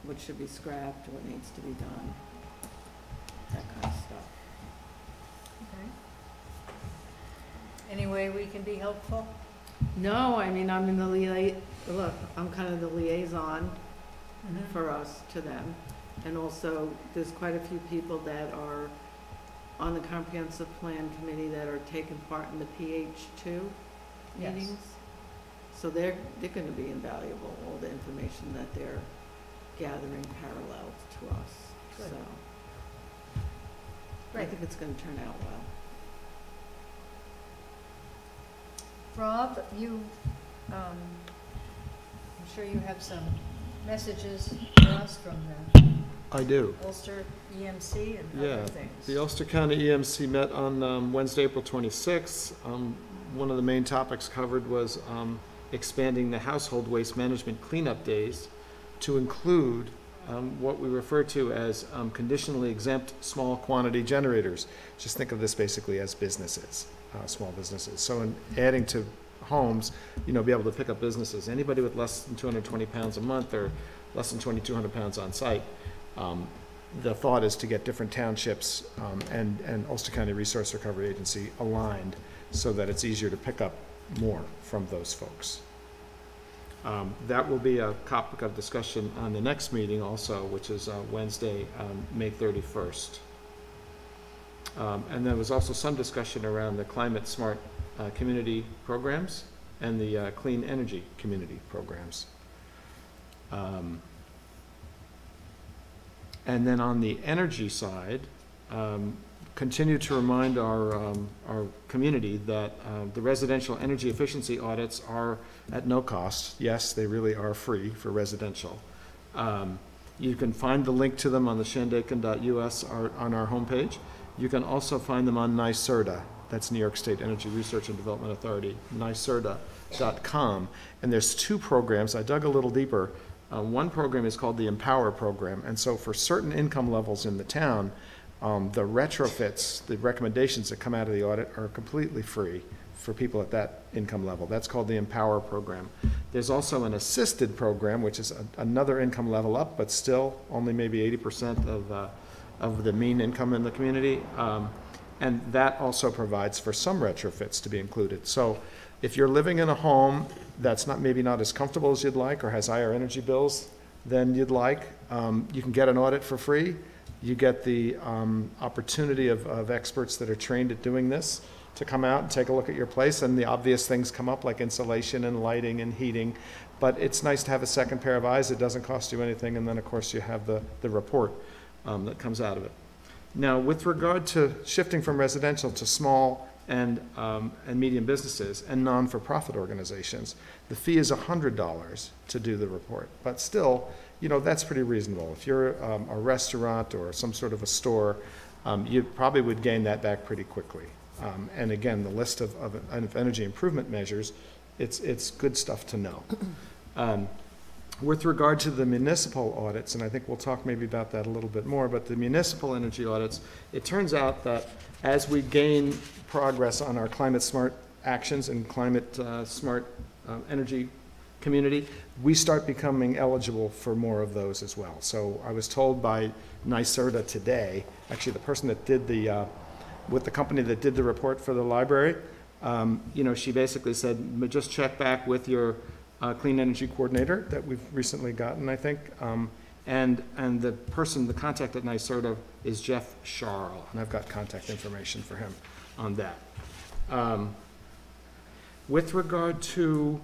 Speaker 9: what should be scrapped, what needs to be done, that kind of stuff.
Speaker 1: Okay. Any way we can be helpful?
Speaker 9: No, I mean, I'm in the I'm kind of the liaison for us to them. And also, there's quite a few people that are on the comprehensive plan committee that are taking part in the PH2
Speaker 1: Yes.
Speaker 9: meetings. So they're gonna be invaluable, all the information that they're gathering parallel to us,
Speaker 1: Good.
Speaker 9: so. I
Speaker 1: Great.
Speaker 9: think it's gonna turn out well.
Speaker 1: Rob, I'm sure you have some messages for us from the
Speaker 10: I do.
Speaker 1: Ulster EMC and
Speaker 10: Yeah,
Speaker 1: other things.
Speaker 10: the Ulster County EMC met on Wednesday, April 26th. One of the main topics covered was expanding the household waste management cleanup days to include what we refer to as conditionally exempt small quantity generators. Just think of this basically as businesses, small businesses. So in adding to homes, be able to pick up businesses. Anybody with less than 220 pounds a month or less than 2,200 pounds on site. The thought is to get different townships and Ulster County Resource Recovery Agency aligned so that it's easier to pick up more from those folks. That will be a topic of discussion on the next meeting also, which is Wednesday, May 31st. And there was also some discussion around the climate smart community programs and the clean energy community programs. And then on the energy side, continue to remind our community that the residential energy efficiency audits are at no cost. Yes, they really are free for residential. You can find the link to them on the Shandaken.us on our homepage. You can also find them on NYSERDA. That's New York State Energy Research and Development Authority, NYSERDA.com. And there's two programs. I dug a little deeper. One program is called the Empower program, and so for certain income levels in the town, the retrofits, the recommendations that come out of the audit are completely free for people at that income level. That's called the Empower program. There's also an assisted program, which is another income level up, but still only maybe 80% of the mean income in the community, and that also provides for some retrofits to be included. So if you're living in a home that's maybe not as comfortable as you'd like or has higher energy bills than you'd like, you can get an audit for free. You get the opportunity of experts that are trained at doing this to come out and take a look at your place, and the obvious things come up like insulation and lighting and heating. But it's nice to have a second pair of eyes. It doesn't cost you anything, and then of course you have the report that comes out of it. Now, with regard to shifting from residential to small and medium businesses and non-for-profit organizations, the fee is $100 to do the report. But still, that's pretty reasonable. If you're a restaurant or some sort of a store, you probably would gain that back pretty quickly. And again, the list of energy improvement measures, it's good stuff to know. With regard to the municipal audits, and I think we'll talk maybe about that a little bit more, but the municipal energy audits, it turns out that as we gain progress on our climate smart actions and climate smart energy community, we start becoming eligible for more of those as well. So I was told by NYSERDA today, actually the person that did with the company that did the report for the library, she basically said, just check back with your clean energy coordinator that we've recently gotten, I think. And the contact at NYSERDA is Jeff Scharl, and I've got contact information for him on that. With regard to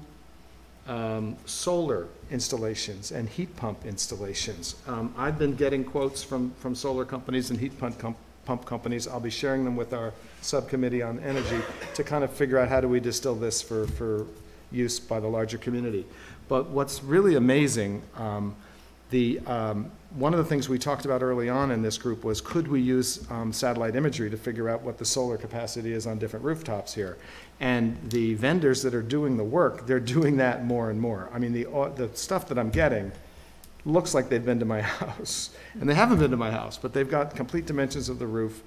Speaker 10: solar installations and heat pump installations, I've been getting quotes from solar companies and heat pump companies. I'll be sharing them with our subcommittee on energy to kind of figure out how do we distill this for use by the larger community. But what's really amazing, one of the things we talked about early on in this group was, could we use satellite imagery to figure out what the solar capacity is on different rooftops here? And the vendors that are doing the work, they're doing that more and more. I mean, the stuff that I'm getting looks like they've been to my house. And they haven't been to my house, but they've got complete dimensions of the roof.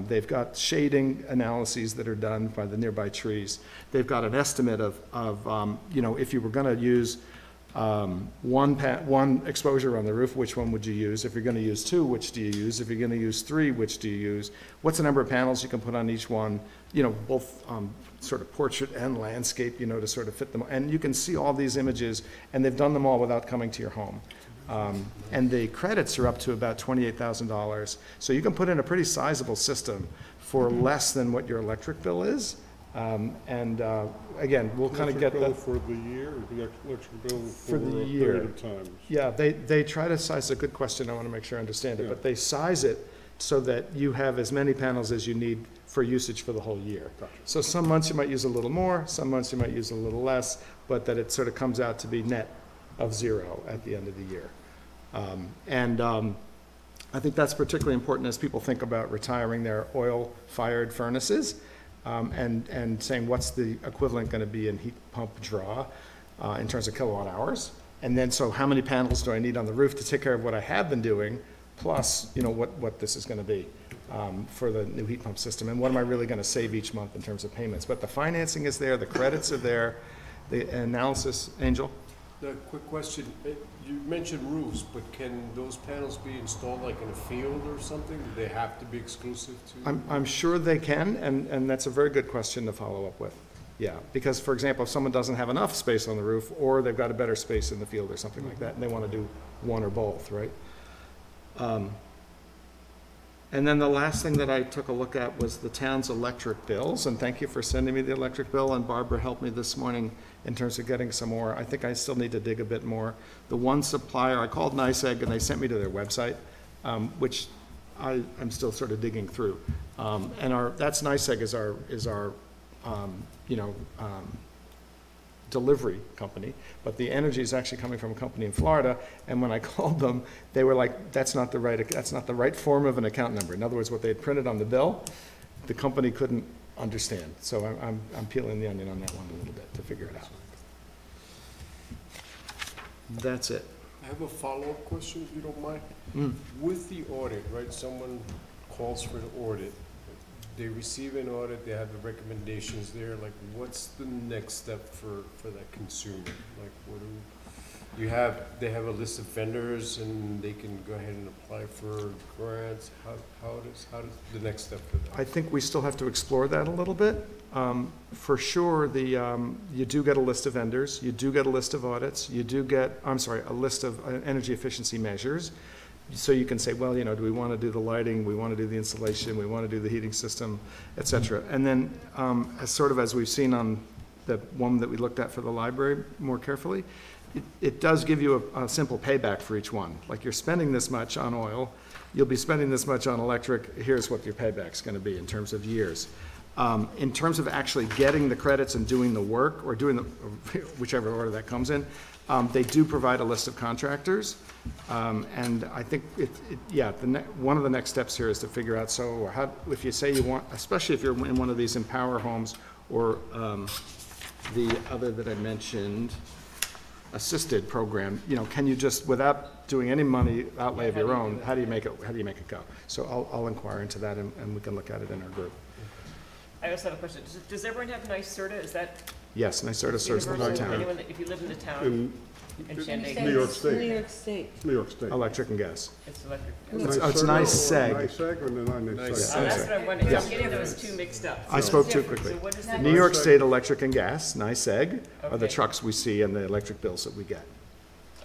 Speaker 10: They've got shading analyses that are done by the nearby trees. They've got an estimate of if you were going to use one exposure on the roof, which one would you use? If you're going to use two, which do you use? If you're going to use three, which do you use? What's the number of panels you can put on each one? Both sort of portrait and landscape, to sort of fit them. And you can see all these images, and they've done them all without coming to your home. And the credits are up to about $28,000. So you can put in a pretty sizable system for less than what your electric bill is. Again, we'll kind of get that
Speaker 2: for the year, or the electric bill
Speaker 10: for the
Speaker 2: a
Speaker 10: year.
Speaker 2: period of time?
Speaker 10: Yeah, they try to size, a good question, I want to make sure I understand it, but they size it so that you have as many panels as you need for usage for the whole year.
Speaker 2: Gotcha.
Speaker 10: So some months you might use a little more, some months you might use a little less, but that it sort of comes out to be net of 0 at the end of the year. I think that's particularly important as people think about retiring their oil-fired furnaces, and saying what's the equivalent going to be in heat pump draw in terms of kilowatt hours. And then, so how many panels do I need on the roof to take care of what I have been doing, plus, you know, what this is going to be for the new heat pump system, and what am I really going to save each month in terms of payments. But the financing is there, the credits are there, the analysis, Angel?
Speaker 4: A quick question. You mentioned roofs, but can those panels be installed like in a field or something? Do they have to be exclusive to?
Speaker 10: I'm sure they can, and that's a very good question to follow up with. Yeah, because for example, if someone doesn't have enough space on the roof, or they've got a better space in the field or something like that, and they want to do one or both, right? And then the last thing that I took a look at was the town's electric bills, and thank you for sending me the electric bill, and Barbara helped me this morning in terms of getting some more. I think I still need to dig a bit more. The one supplier, I called NYSEG, and they sent me to their website, which I'm still sort of digging through. And that's NYSEG is our delivery company, but the energy is actually coming from a company in Florida. And when I called them, they were like, that's not the right form of an account number. In other words, what they had printed on the bill, the company couldn't understand. So I'm peeling the onion on that one a little bit to figure it out. That's it.
Speaker 4: I have a follow-up question, if you don't mind. With the audit, right, someone calls for an audit, they receive an audit, they have the recommendations there, like what's the next step for that consumer? Like what do you have, they have a list of vendors and they can go ahead and apply for grants? How does the next step for that?
Speaker 10: I think we still have to explore that a little bit. For sure, you do get a list of vendors, you do get a list of audits, you do get, a list of energy efficiency measures. So you can say, well, you know, do we want to do the lighting, we want to do the installation, we want to do the heating system, et cetera. And then as we've seen on the one that we looked at for the library more carefully, it does give you a simple payback for each one. Like you're spending this much on oil, you'll be spending this much on electric, here's what your payback's going to be in terms of years. In terms of actually getting the credits and doing the work, or doing whichever order that comes in, they do provide a list of contractors. And I think one of the next steps here is to figure out, so if you say you want, especially if you're in one of these Empower homes, or the other that I mentioned, assisted program, you know, can you just, without doing any money outlay of your own, how do you make it go? So I'll inquire into that, and we can look at it in our group.
Speaker 6: I also have a question. Does everyone have NYSERDA? Is that
Speaker 10: Yes, NYSERDA serves the whole
Speaker 6: universal?
Speaker 10: town.
Speaker 6: Anyone, if you live in the town, in Shandaken?
Speaker 2: New York State.
Speaker 9: New York State.
Speaker 2: New York State.
Speaker 10: Electric and gas.
Speaker 6: It's electric.
Speaker 10: It's NYSEG.
Speaker 2: NYSEG or non-NYSEG?
Speaker 4: Nice.
Speaker 6: Oh, that's what I'm wondering.
Speaker 10: Yeah.
Speaker 6: I'm getting those two mixed up.
Speaker 10: I
Speaker 6: So
Speaker 10: spoke
Speaker 6: it's
Speaker 10: too
Speaker 6: different.
Speaker 10: quickly.
Speaker 6: So what is the
Speaker 10: New York State Electric and Gas, NYSEG, are the
Speaker 6: Okay.
Speaker 10: trucks we see and the electric bills that we get.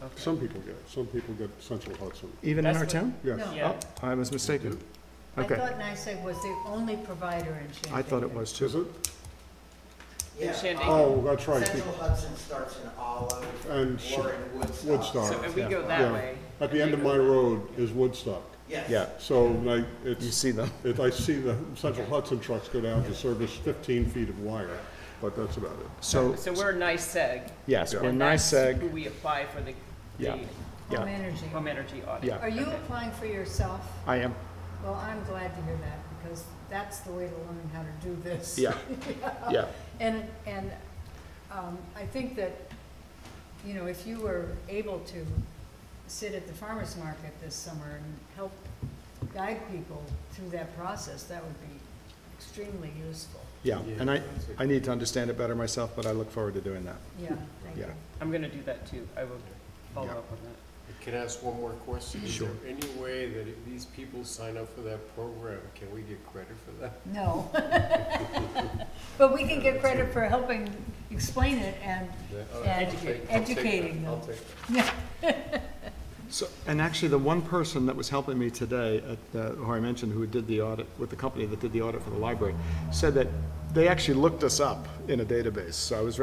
Speaker 6: Okay.
Speaker 2: Some people get Central Hudson.
Speaker 10: Even in
Speaker 6: That's
Speaker 10: our
Speaker 6: what-
Speaker 10: town?
Speaker 2: Yes.
Speaker 1: No.
Speaker 6: Yeah.
Speaker 10: Oh, I was mistaken.
Speaker 1: I
Speaker 10: Okay.
Speaker 1: thought NYSEG was the only provider in Shandaken.
Speaker 10: I thought it was
Speaker 2: Is
Speaker 10: too.
Speaker 2: it?
Speaker 7: Yeah,
Speaker 6: Shandaken.
Speaker 2: Oh, that's right.
Speaker 7: Central Hudson starts in Olive
Speaker 2: And
Speaker 7: or in Woodstock.
Speaker 2: Woodstock.
Speaker 6: So if we go
Speaker 2: Yeah.
Speaker 6: that way.
Speaker 2: At the end of my road is Woodstock.
Speaker 7: Yes.
Speaker 10: Yeah,
Speaker 2: So
Speaker 10: you see them.
Speaker 2: I see the Central Hudson trucks go down to service 15 feet of wire, but that's about it.
Speaker 10: So,
Speaker 6: So we're NYSEG.
Speaker 10: yes, we're
Speaker 6: And that's who
Speaker 10: NYSEG.
Speaker 6: we apply for the
Speaker 10: Yeah. Yeah.
Speaker 1: Home energy.
Speaker 6: home energy audit.
Speaker 10: Yeah.
Speaker 1: Are you applying for yourself?
Speaker 10: I am.
Speaker 1: Well, I'm glad to hear that, because that's the way to learn how to do this.
Speaker 10: Yeah. Yeah.
Speaker 1: And I think that, you know, if you were able to sit at the farmer's market this summer and help guide people through that process, that would be extremely useful.
Speaker 10: Yeah, and I need to understand it better myself, but I look forward to doing that.
Speaker 1: Yeah, thank
Speaker 10: Yeah.
Speaker 1: you.
Speaker 6: I'm gonna do that too. I will follow
Speaker 10: Yeah.
Speaker 6: up on that.
Speaker 4: Can I ask one more question?
Speaker 10: Sure.
Speaker 4: Is there any way that if these people sign up for that program, can we get credit for that?
Speaker 1: No. But we can get credit for helping explain it and educating them.
Speaker 4: I'll take that.
Speaker 1: Yeah.
Speaker 10: So, and actually, the one person that was helping me today, who I mentioned, who did the audit, with the company that did the audit for the library, said that they actually looked us up in a database. So I was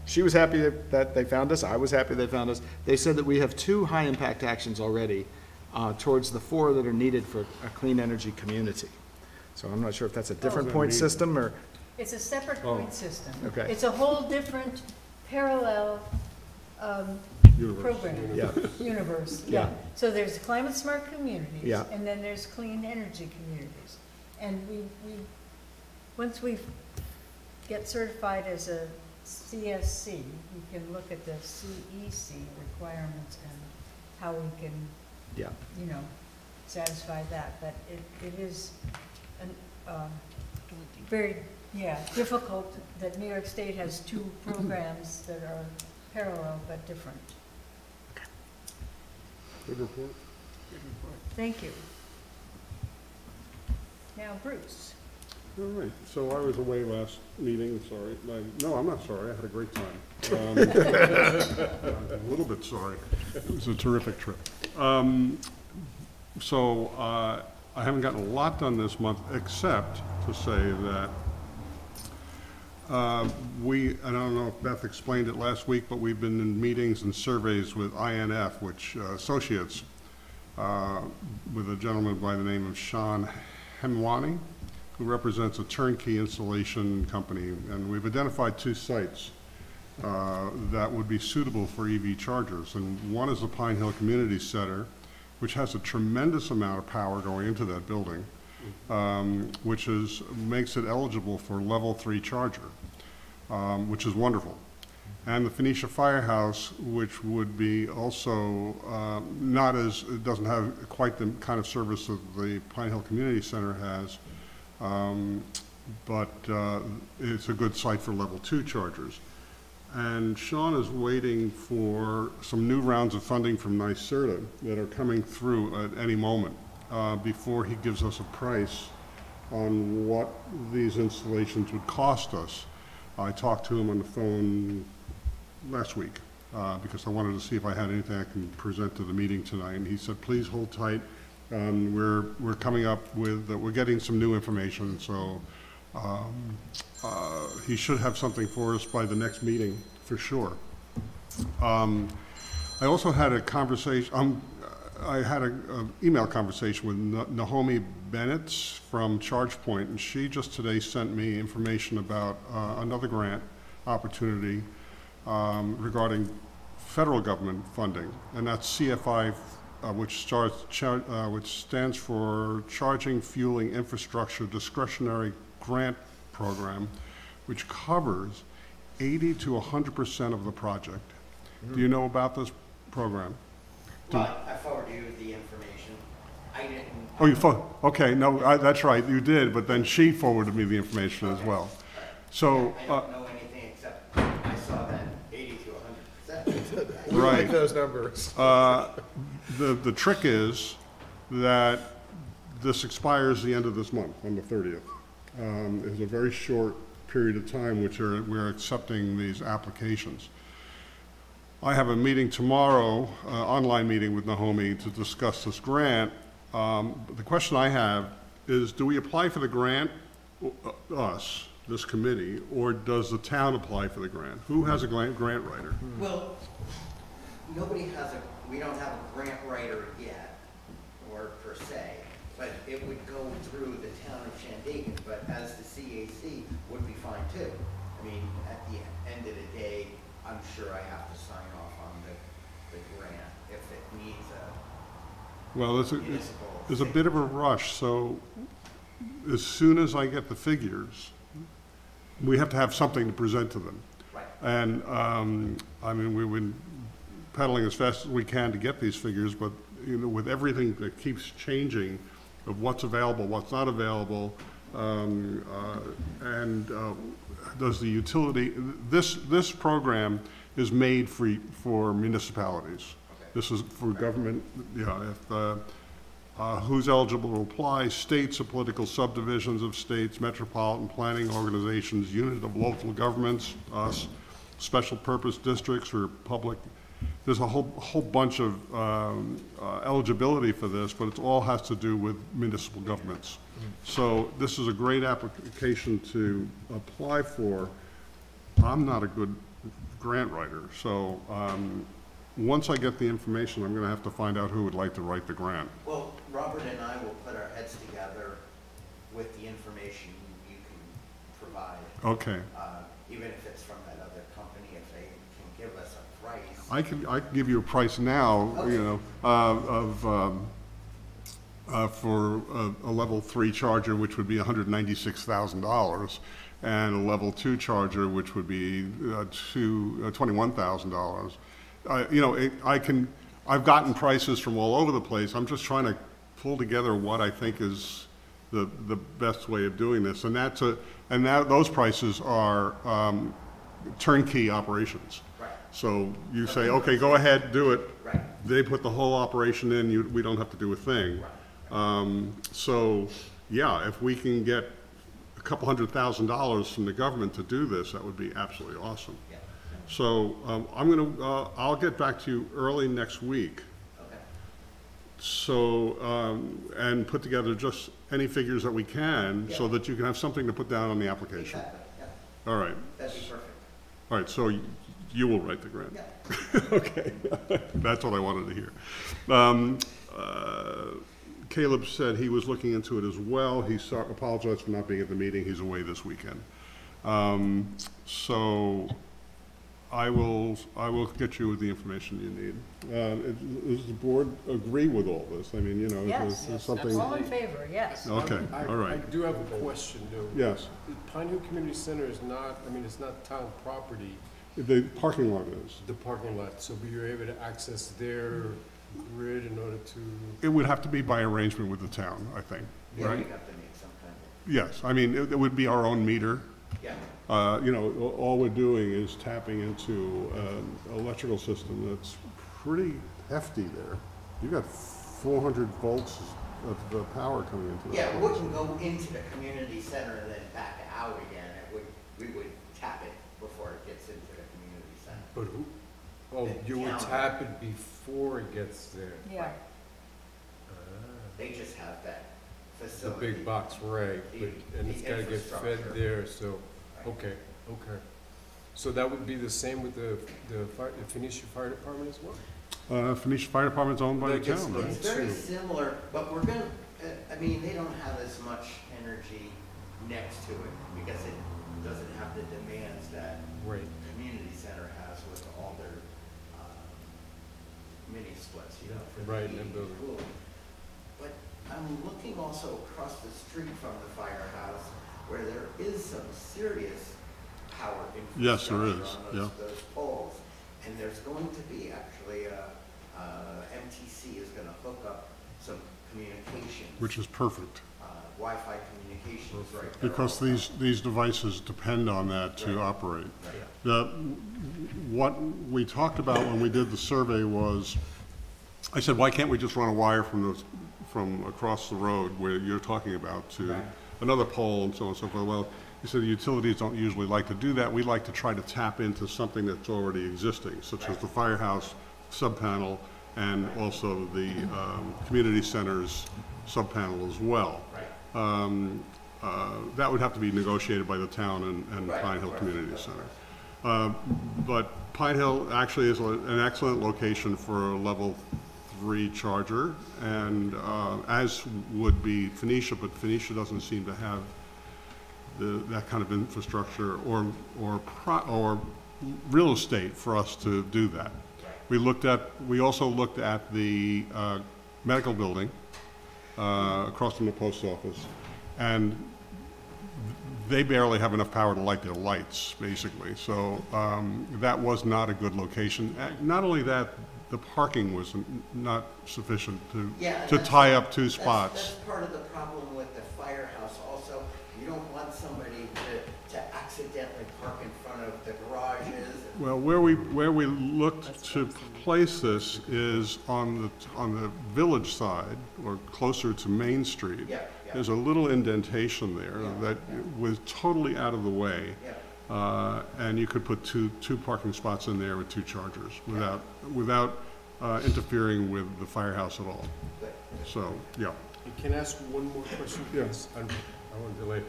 Speaker 10: she was happy that they found us, I was happy they found us. They said that we have 2 high-impact actions already towards the 4 that are needed for a clean energy community. So I'm not sure if that's a different point system or,
Speaker 1: It's a separate point system.
Speaker 10: okay.
Speaker 1: It's a whole different parallel
Speaker 2: Universe.
Speaker 1: program.
Speaker 10: Yeah.
Speaker 1: Universe,
Speaker 10: Yeah.
Speaker 1: yeah. So there's climate smart communities.
Speaker 10: Yeah.
Speaker 1: And then there's clean energy communities. And once we get certified as a CSC, we can look at the CEC requirements and how we can,
Speaker 10: Yeah.
Speaker 1: you know, satisfy that. But it is very, difficult that New York State has 2 programs that are parallel but different.
Speaker 2: Good report.
Speaker 1: Thank you. Now, Bruce.
Speaker 2: All right, so I was away last meeting, sorry. No, I'm not sorry, I had a great time. I'm a little bit sorry. It was a terrific trip. So I haven't gotten a lot done this month, except to say that and I don't know if Beth explained it last week, but we've been in meetings and surveys with INF, which associates with a gentleman by the name of Sean Hemwani, who represents a turnkey installation company. And we've identified 2 sites that would be suitable for EV chargers. And one is the Pine Hill Community Center, which has a tremendous amount of power going into that building, which makes it eligible for level 3 charger, which is wonderful. And the Phoenicia Firehouse, which would be also it doesn't have quite the kind of service that the Pine Hill Community Center has, but it's a good site for level 2 chargers. And Sean is waiting for some new rounds of funding from NYSERDA that are coming through at any moment before he gives us a price on what these installations would cost us. I talked to him on the phone last week because I wanted to see if I had anything I can present to the meeting tonight. And he said, please hold tight. We're coming up with, we're getting some new information, so he should have something for us by the next meeting, for sure. I also had a conversation, I had an email conversation with Naomi Bennett from ChargePoint, and she just today sent me information about another grant opportunity regarding federal government funding, and that's CFI, which stands for Charging Fueling Infrastructure Discretionary Grant Program, which covers 80 to 100% of the project. Do you know about this program?
Speaker 7: Well, I forwarded you the information. I didn't.
Speaker 2: Oh, you okay, no, that's right, you did, but then she forwarded me the information as well. So,
Speaker 7: I don't know anything except I saw that 80 to 100%.
Speaker 8: we like those numbers.
Speaker 2: the trick is that this expires the end of this month, on the 30th. It's a very short period of time which we're accepting these applications. I have a meeting tomorrow, online meeting with Naomi to discuss this grant. The question I have is, do we apply for the grant, us, this committee, or does the town apply for the grant? Who has a grant writer?
Speaker 7: Well, we don't have a grant writer yet, or per se, but it would go through the town of Shandaken, but as the CAC would be fine too. I mean, at the end of the day, I'm sure I have to sign off on the grant if it needs a
Speaker 2: Well,
Speaker 7: municipal.
Speaker 2: there's a bit of a rush, so as soon as I get the figures, we have to have something to present to them.
Speaker 7: Right.
Speaker 2: And, I mean, we've been pedaling as fast as we can to get these figures, but, you know, with everything that keeps changing of what's available, what's not available, does the utility, this program is made for municipalities.
Speaker 7: Okay.
Speaker 2: This is for government, who's eligible to apply: states or political subdivisions of states, metropolitan planning organizations, unit of local governments, us, special purpose districts or public. There's a whole bunch of eligibility for this, but it all has to do with municipal governments. So this is a great application to apply for. I'm not a good grant writer, so once I get the information, I'm gonna have to find out who would like to write the grant.
Speaker 7: Well, Robert and I will put our heads together with the information you can provide.
Speaker 2: Okay.
Speaker 7: Even if it's from that other company, if they can give us a price.
Speaker 2: I can give you a price now, you know, for a level 3 charger, which would be $196,000, and a level 2 charger, which would be $21,000. You know, I've gotten prices from all over the place. I'm just trying to pull together what I think is the best way of doing this, and those prices are turnkey operations.
Speaker 7: Right.
Speaker 2: So you say, okay, go ahead, do it.
Speaker 7: Right.
Speaker 2: They put the whole operation in, we don't have to do a thing.
Speaker 7: Right.
Speaker 2: So, yeah, if we can get a couple $100,000 from the government to do this, that would be absolutely awesome.
Speaker 7: Yeah.
Speaker 2: So, I'll get back to you early next week.
Speaker 7: Okay.
Speaker 2: So, and put together just any figures that we can, so
Speaker 7: Yeah.
Speaker 2: that you can have something to put down on the application.
Speaker 7: Exactly, yeah.
Speaker 2: All right.
Speaker 7: That'd be perfect.
Speaker 2: All right, so you will write the grant?
Speaker 7: Yeah.
Speaker 2: Okay, that's what I wanted to hear. Caleb said he was looking into it as well. He apologized for not being at the meeting. He's away this weekend. So I will get you the information you need. Does the board agree with all this? I mean, you know,
Speaker 1: Yes,
Speaker 2: is something?
Speaker 1: all in favor, yes.
Speaker 2: Okay,
Speaker 4: I
Speaker 2: all right.
Speaker 4: do have a question, though.
Speaker 2: Yes,
Speaker 4: Pine Hill Community Center is not, I mean, it's not town property,
Speaker 2: the parking lot is.
Speaker 4: the parking lot, so you're able to access their grid in order to,
Speaker 2: It would have to be by arrangement with the town, I think,
Speaker 7: Yeah, we
Speaker 2: right?
Speaker 7: have to make some kind of,
Speaker 2: Yes, I mean, it would be our own meter.
Speaker 7: yeah.
Speaker 2: You know, all we're doing is tapping into an electrical system that's pretty hefty there. You've got 400 volts of power coming into that.
Speaker 7: Yeah, it wouldn't go into the community center and then back out again. We would tap it before it gets into the community center.
Speaker 4: but who? Oh,
Speaker 7: The
Speaker 4: you would
Speaker 7: town.
Speaker 4: tap it before it gets there.
Speaker 1: Yeah,
Speaker 7: They just have that
Speaker 4: The
Speaker 7: facility.
Speaker 4: big box, right, but, and
Speaker 7: The
Speaker 4: it's gotta get fed
Speaker 7: infrastructure.
Speaker 4: there, so,
Speaker 7: Right.
Speaker 4: okay. So that would be the same with the Phoenicia Fire Department as well?
Speaker 2: Phoenicia Fire Department's owned by the
Speaker 4: That gets
Speaker 2: town,
Speaker 4: the-
Speaker 2: right?
Speaker 7: It's very
Speaker 4: Two.
Speaker 7: similar, but we're gonna, I mean, they don't have as much energy next to it because it doesn't have the demands that
Speaker 4: Right.
Speaker 7: the community center has with all their, mini splits, you know, for the
Speaker 4: Right,
Speaker 7: heating
Speaker 4: and
Speaker 7: and
Speaker 4: building.
Speaker 7: cooling. But I'm looking also across the street from the firehouse where there is some serious power
Speaker 2: Yes, there
Speaker 7: infrastructure
Speaker 2: is,
Speaker 7: on those poles. And there's going to be actually, MTC is gonna hook up some communications.
Speaker 2: Which is perfect,
Speaker 7: Wi-Fi communications right there.
Speaker 2: because
Speaker 7: also.
Speaker 2: these devices depend on that to
Speaker 7: Right.
Speaker 2: operate.
Speaker 7: Right.
Speaker 2: What we talked about when we did the survey was, I said, why can't we just run a wire from across the road where you're talking about to
Speaker 7: Right.
Speaker 2: another pole and so on and so forth? Well, he said the utilities don't usually like to do that. We like to try to tap into something that's already existing, such as the firehouse sub-panel and also the community center's sub-panel as well.
Speaker 7: Right.
Speaker 2: That would have to be negotiated by the town and
Speaker 7: Right,
Speaker 2: Pine Hill
Speaker 7: right,
Speaker 2: Community
Speaker 7: right.
Speaker 2: Center. But Pine Hill actually is an excellent location for a level 3 charger, and as would be Phoenicia, but Phoenicia doesn't seem to have that kind of infrastructure or real estate for us to do that. We also looked at the medical building across from the post office, and they barely have enough power to light their lights, basically. So that was not a good location. Not only that, the parking was not sufficient
Speaker 7: Yeah, and
Speaker 2: to
Speaker 7: that's-
Speaker 2: tie up two spots.
Speaker 7: That's part of the problem with the firehouse also. You don't want somebody to accidentally park in front of the garages.
Speaker 2: Well, where we looked to place this is on the village side, or closer to Main Street.
Speaker 7: Yeah, yeah.
Speaker 2: There's a little indentation there that was totally out of the way.
Speaker 7: Yeah.
Speaker 2: And you could put two parking spots in there with 2 chargers without interfering with the firehouse at all.
Speaker 7: Good.
Speaker 2: So, yeah.
Speaker 4: Can I ask one more question,
Speaker 2: Yeah.
Speaker 4: please? I want to delay.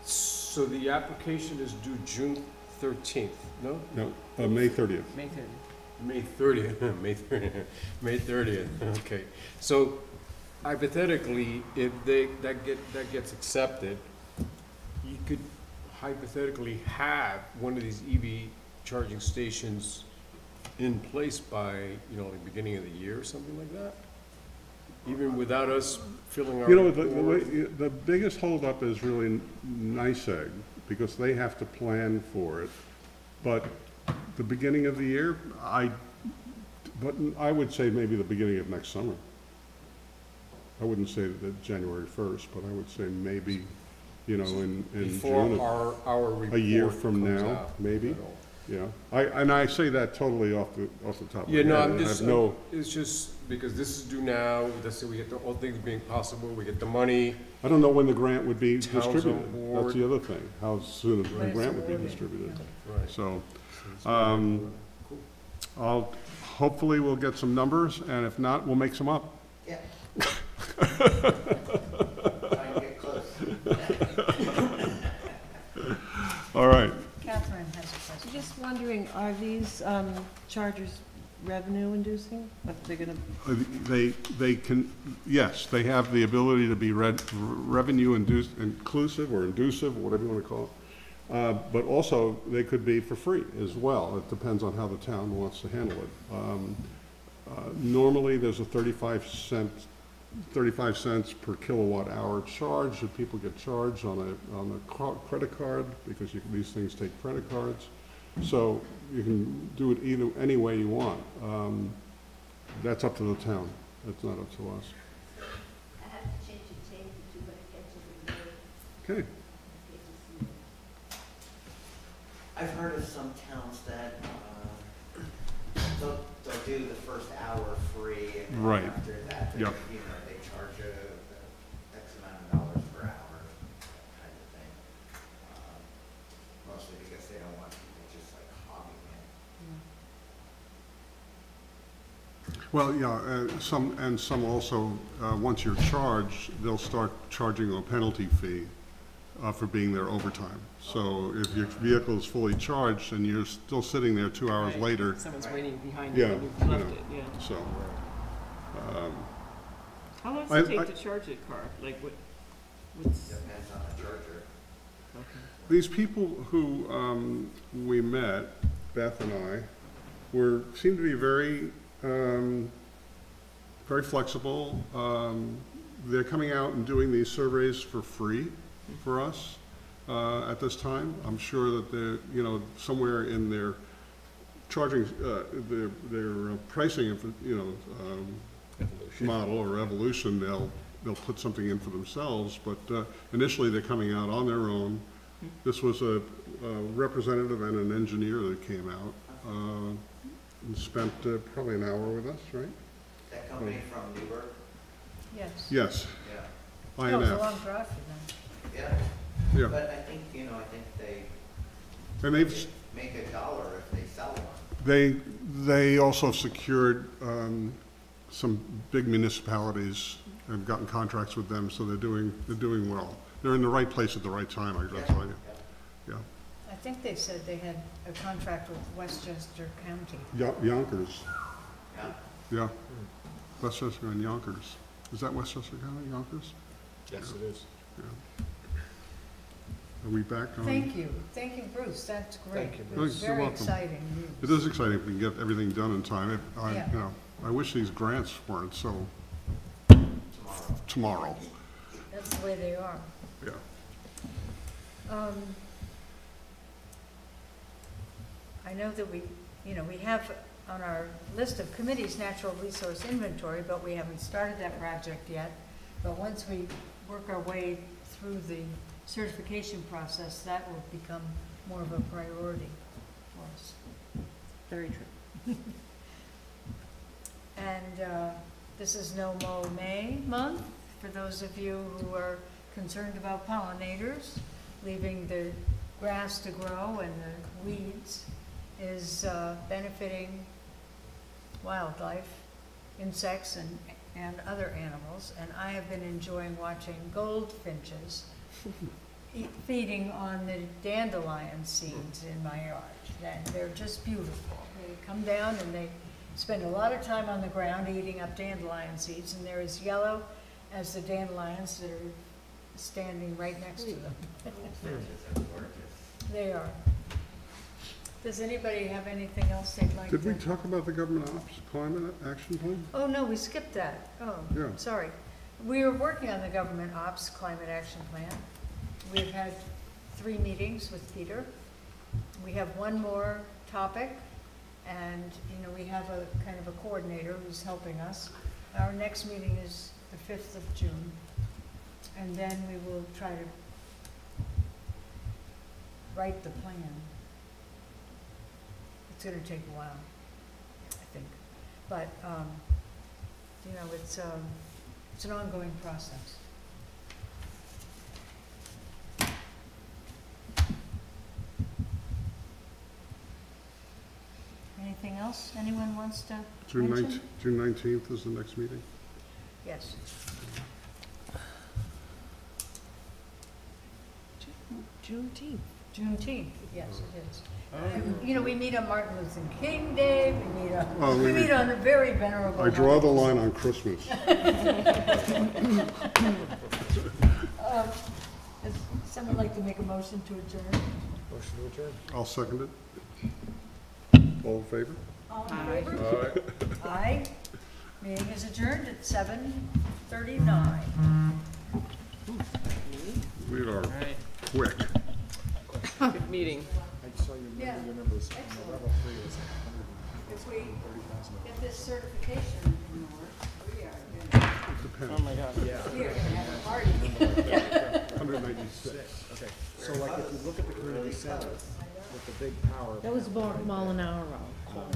Speaker 4: So the application is due June 13th, no?
Speaker 2: No, May 30th.
Speaker 6: May 30th.
Speaker 4: May 30th, May 30th, okay. So hypothetically, if that gets accepted, you could hypothetically have one of these EV charging stations in place by, like beginning of the year or something like that? Even without us filling our.
Speaker 2: The biggest holdup is really NYSEG, because they have to plan for it. But the beginning of the year, I would say maybe the beginning of next summer. I wouldn't say that January 1st, but I would say maybe, in
Speaker 4: Before
Speaker 2: June,
Speaker 4: our report
Speaker 2: a year from
Speaker 4: comes
Speaker 2: now,
Speaker 4: out.
Speaker 2: maybe. Yeah, I say that totally off the top of my
Speaker 4: Yeah,
Speaker 2: head.
Speaker 4: no,
Speaker 2: I have no,
Speaker 4: it's just because this is due now, let's say we get all things being possible, we get the money.
Speaker 2: I don't know when the grant would be
Speaker 4: Towns on
Speaker 2: distributed.
Speaker 4: board.
Speaker 2: That's the other thing, how soon the
Speaker 1: When it's
Speaker 2: grant would be
Speaker 1: awarded,
Speaker 2: distributed.
Speaker 4: Right.
Speaker 2: So,
Speaker 4: Cool.
Speaker 2: hopefully we'll get some numbers, and if not, we'll make some up.
Speaker 7: Yeah. Try and get close.
Speaker 2: All right.
Speaker 1: Catherine has a question.
Speaker 3: Just wondering, are these chargers revenue inducing? What they're gonna,
Speaker 2: They can, yes, they have the ability to be revenue inclusive or inducive, whatever you want to call it. But also, they could be for free as well. It depends on how the town wants to handle it. Normally, there's a 35 cents per kilowatt hour charge that people get charged on a credit card, because these things take credit cards. So you can do it any way you want. That's up to the town. That's not up to us.
Speaker 11: I have to change the tape to what it gets over there.
Speaker 2: Okay.
Speaker 7: I've heard of some towns that, they'll do the first hour free, and then
Speaker 2: Right.
Speaker 7: after that, they,
Speaker 2: Yep.
Speaker 7: they charge X amount of dollars per hour, that kind of thing. Mostly because they don't want people just like hogging it.
Speaker 2: Well, yeah, some also, once you're charged, they'll start charging a penalty fee for being there overtime. So if your vehicle is fully charged and you're still sitting there 2 hours
Speaker 6: Right.
Speaker 2: later,
Speaker 6: Someone's waiting behind
Speaker 2: Yeah,
Speaker 6: you and you've left
Speaker 2: yeah.
Speaker 6: it, yeah.
Speaker 2: so.
Speaker 6: How long does
Speaker 2: I-
Speaker 6: it take
Speaker 2: I-
Speaker 6: to charge a car? Like what's,
Speaker 7: Depends on the charger.
Speaker 6: okay.
Speaker 2: These people who we met, Beth and I, seemed to be very, very flexible. They're coming out and doing these surveys for free for us at this time. I'm sure that they're, somewhere in their charging, their pricing, model or evolution, they'll put something in for themselves. But initially, they're coming out on their own. This was a representative and an engineer that came out and spent probably an hour with us, right?
Speaker 7: That company from Newburgh?
Speaker 1: Yes.
Speaker 2: Yes,
Speaker 7: Yeah.
Speaker 1: No, it's a long
Speaker 2: INF.
Speaker 1: drive for them.
Speaker 7: Yeah.
Speaker 2: Yeah,
Speaker 7: But I think, I think
Speaker 2: and
Speaker 7: they make $1 if they sell one.
Speaker 2: they also secured some big municipalities and gotten contracts with them, so they're doing well. They're in the right place at the right time, I gotta tell you. Yeah,
Speaker 1: I think they said they had a contract with Westchester County.
Speaker 2: Yonkers,
Speaker 7: Yeah.
Speaker 2: yeah, Westchester and Yonkers. Is that Westchester County, Yonkers?
Speaker 10: Yes, it is.
Speaker 2: Yeah. Are we back on?
Speaker 1: Thank you, Bruce, that's great.
Speaker 8: Thank you,
Speaker 1: It was
Speaker 2: You're
Speaker 1: very
Speaker 2: welcome.
Speaker 1: exciting
Speaker 2: It
Speaker 1: news.
Speaker 2: is exciting if we can get everything done in time.
Speaker 1: Yeah.
Speaker 2: I wish these grants weren't so tomorrow.
Speaker 1: That's the way they are.
Speaker 2: Yeah.
Speaker 1: I know that we have on our list of committees, natural resource inventory, but we haven't started that project yet. But once we work our way through the certification process, that will become more of a priority for us.
Speaker 3: very true.
Speaker 1: And this is No Mow May month, for those of you who are concerned about pollinators. Leaving the grass to grow and the weeds is benefiting wildlife, insects and other animals. And I have been enjoying watching goldfinches feeding on the dandelion seeds in my yard. And they're just beautiful. They come down and they spend a lot of time on the ground eating up dandelion seeds, and they're as yellow as the dandelions that are standing right next to them. They are. Does anybody have anything else they'd like to?
Speaker 2: Did we talk about the government ops climate action plan?
Speaker 1: Oh, no, we skipped that. Oh,
Speaker 2: Yeah.
Speaker 1: sorry. We are working on the government ops climate action plan. We've had 3 meetings with Peter. We have one more topic, and, you know, we have a kind of a coordinator who's helping us. Our next meeting is the 5th of June, and then we will try to write the plan. It's gonna take a while, I think, but, you know, it's an ongoing process. Anything else anyone wants to mention?
Speaker 2: June 19th is the next meeting.
Speaker 1: Yes.
Speaker 3: Juneteenth.
Speaker 1: Juneteenth, yes, it is. You know, we meet on Martin Luther King Day, we meet on,
Speaker 2: Oh,
Speaker 1: we meet on a very venerable.
Speaker 2: I draw the line on Christmas.
Speaker 1: Does someone like to make a motion to adjourn?
Speaker 8: Motion to adjourn.
Speaker 2: I'll second it. All in favor?
Speaker 1: All in favor? Aye. Meeting is adjourned at 7:39.
Speaker 2: We are
Speaker 6: All right,
Speaker 2: quick.
Speaker 6: good meeting.
Speaker 8: I saw your
Speaker 1: Yeah.
Speaker 8: numbers on
Speaker 1: Excellent.
Speaker 8: the level 3 is
Speaker 1: If we
Speaker 8: 130,000.
Speaker 1: get this certification in order, we are
Speaker 2: It
Speaker 6: Oh,
Speaker 2: depends.
Speaker 6: my God.
Speaker 8: Yeah.
Speaker 1: gonna have a party.
Speaker 2: 196.
Speaker 8: Okay, so like if you look at the community center with the big power.
Speaker 9: That was
Speaker 8: panel
Speaker 9: about
Speaker 8: right
Speaker 9: mile an
Speaker 8: there,
Speaker 9: hour.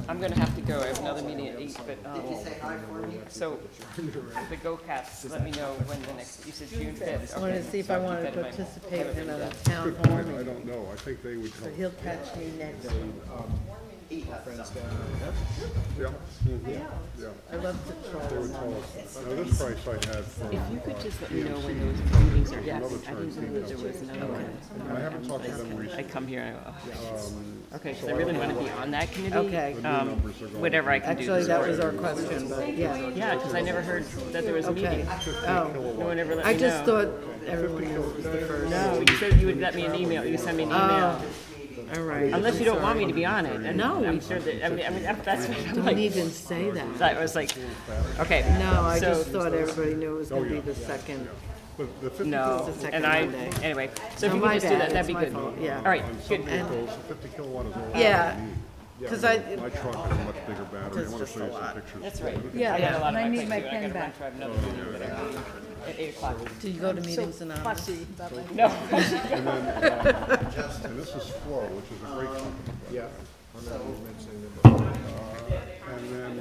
Speaker 6: I'm gonna have to go, I have another meeting at 8, but,
Speaker 7: Did you say hi for me?
Speaker 6: so, the Go-Cats, let me know when the next, you said June 5th.
Speaker 9: I wanted
Speaker 6: Okay,
Speaker 9: to see if
Speaker 6: so
Speaker 9: I
Speaker 6: I'll
Speaker 9: wanted
Speaker 6: keep
Speaker 9: to
Speaker 6: that in mind.
Speaker 9: participate in a
Speaker 2: Good
Speaker 9: town
Speaker 2: point.
Speaker 9: hall
Speaker 2: I
Speaker 9: meeting.
Speaker 2: don't know. I think they would
Speaker 9: So
Speaker 2: help.
Speaker 9: he'll catch me next week.
Speaker 8: friends down
Speaker 2: Yeah. Mhm. Yeah.
Speaker 9: I love to
Speaker 2: They
Speaker 9: troll.
Speaker 2: would tell us. Now, this price I had for.
Speaker 6: If you could just let me know when
Speaker 2: GMC,
Speaker 6: those meetings are, yes,
Speaker 2: another
Speaker 6: I didn't know that there was another one.
Speaker 2: I haven't talked to them
Speaker 6: I
Speaker 2: recently.
Speaker 6: come here and I go, oh. Okay,
Speaker 2: So
Speaker 6: because I really want to be on that committee.
Speaker 9: Okay.
Speaker 2: The new numbers are going.
Speaker 6: Whatever I can do.
Speaker 9: Actually,
Speaker 6: to
Speaker 9: that
Speaker 6: support
Speaker 9: was
Speaker 6: it.
Speaker 9: our question, but yeah.
Speaker 6: Yeah, because I never heard that there was a
Speaker 9: Okay.
Speaker 6: meeting.
Speaker 9: Oh,
Speaker 6: No one ever let me
Speaker 9: I
Speaker 6: know.
Speaker 9: just thought everyone knew it was the first.
Speaker 6: No, you said you would let me an email, you send me an email.
Speaker 9: All right.
Speaker 6: Unless you don't want me to be on it. And
Speaker 9: No.
Speaker 6: I'm sure that, I mean, that's what I'm
Speaker 9: Don't
Speaker 6: like.
Speaker 9: even say that.
Speaker 6: I was like, okay.
Speaker 9: No, I
Speaker 6: so-
Speaker 9: just thought everybody knew it was gonna be the second.
Speaker 2: But the 50
Speaker 6: No,
Speaker 9: It's the
Speaker 6: and
Speaker 9: second
Speaker 6: I,
Speaker 9: Monday.
Speaker 6: anyway, so if
Speaker 9: Oh,
Speaker 6: you
Speaker 9: my
Speaker 6: could just do
Speaker 9: bad,
Speaker 6: that, that'd be
Speaker 9: it's my
Speaker 6: good.
Speaker 9: fault, yeah.
Speaker 6: All right,
Speaker 2: on
Speaker 6: good.
Speaker 2: some vehicles, 50 kilowatt is all.
Speaker 9: Yeah.
Speaker 2: I need.
Speaker 9: Because
Speaker 2: My truck has a much bigger battery. I
Speaker 9: It's
Speaker 2: want to
Speaker 9: just
Speaker 2: show
Speaker 9: a
Speaker 2: you some
Speaker 9: lot.
Speaker 2: pictures.
Speaker 6: That's right.
Speaker 1: Yeah,
Speaker 6: I got a lot
Speaker 1: and I
Speaker 6: on my
Speaker 1: need my
Speaker 6: plate too. I
Speaker 1: pen
Speaker 6: gotta run
Speaker 1: back.
Speaker 6: to have another meeting that I'm doing at 8 o'clock.
Speaker 9: do you go to meetings anonymous?
Speaker 1: Fussy about my.
Speaker 6: No.
Speaker 2: And this is Flow, which is a great company.
Speaker 8: Yeah. I remember you mentioning them.
Speaker 2: And then,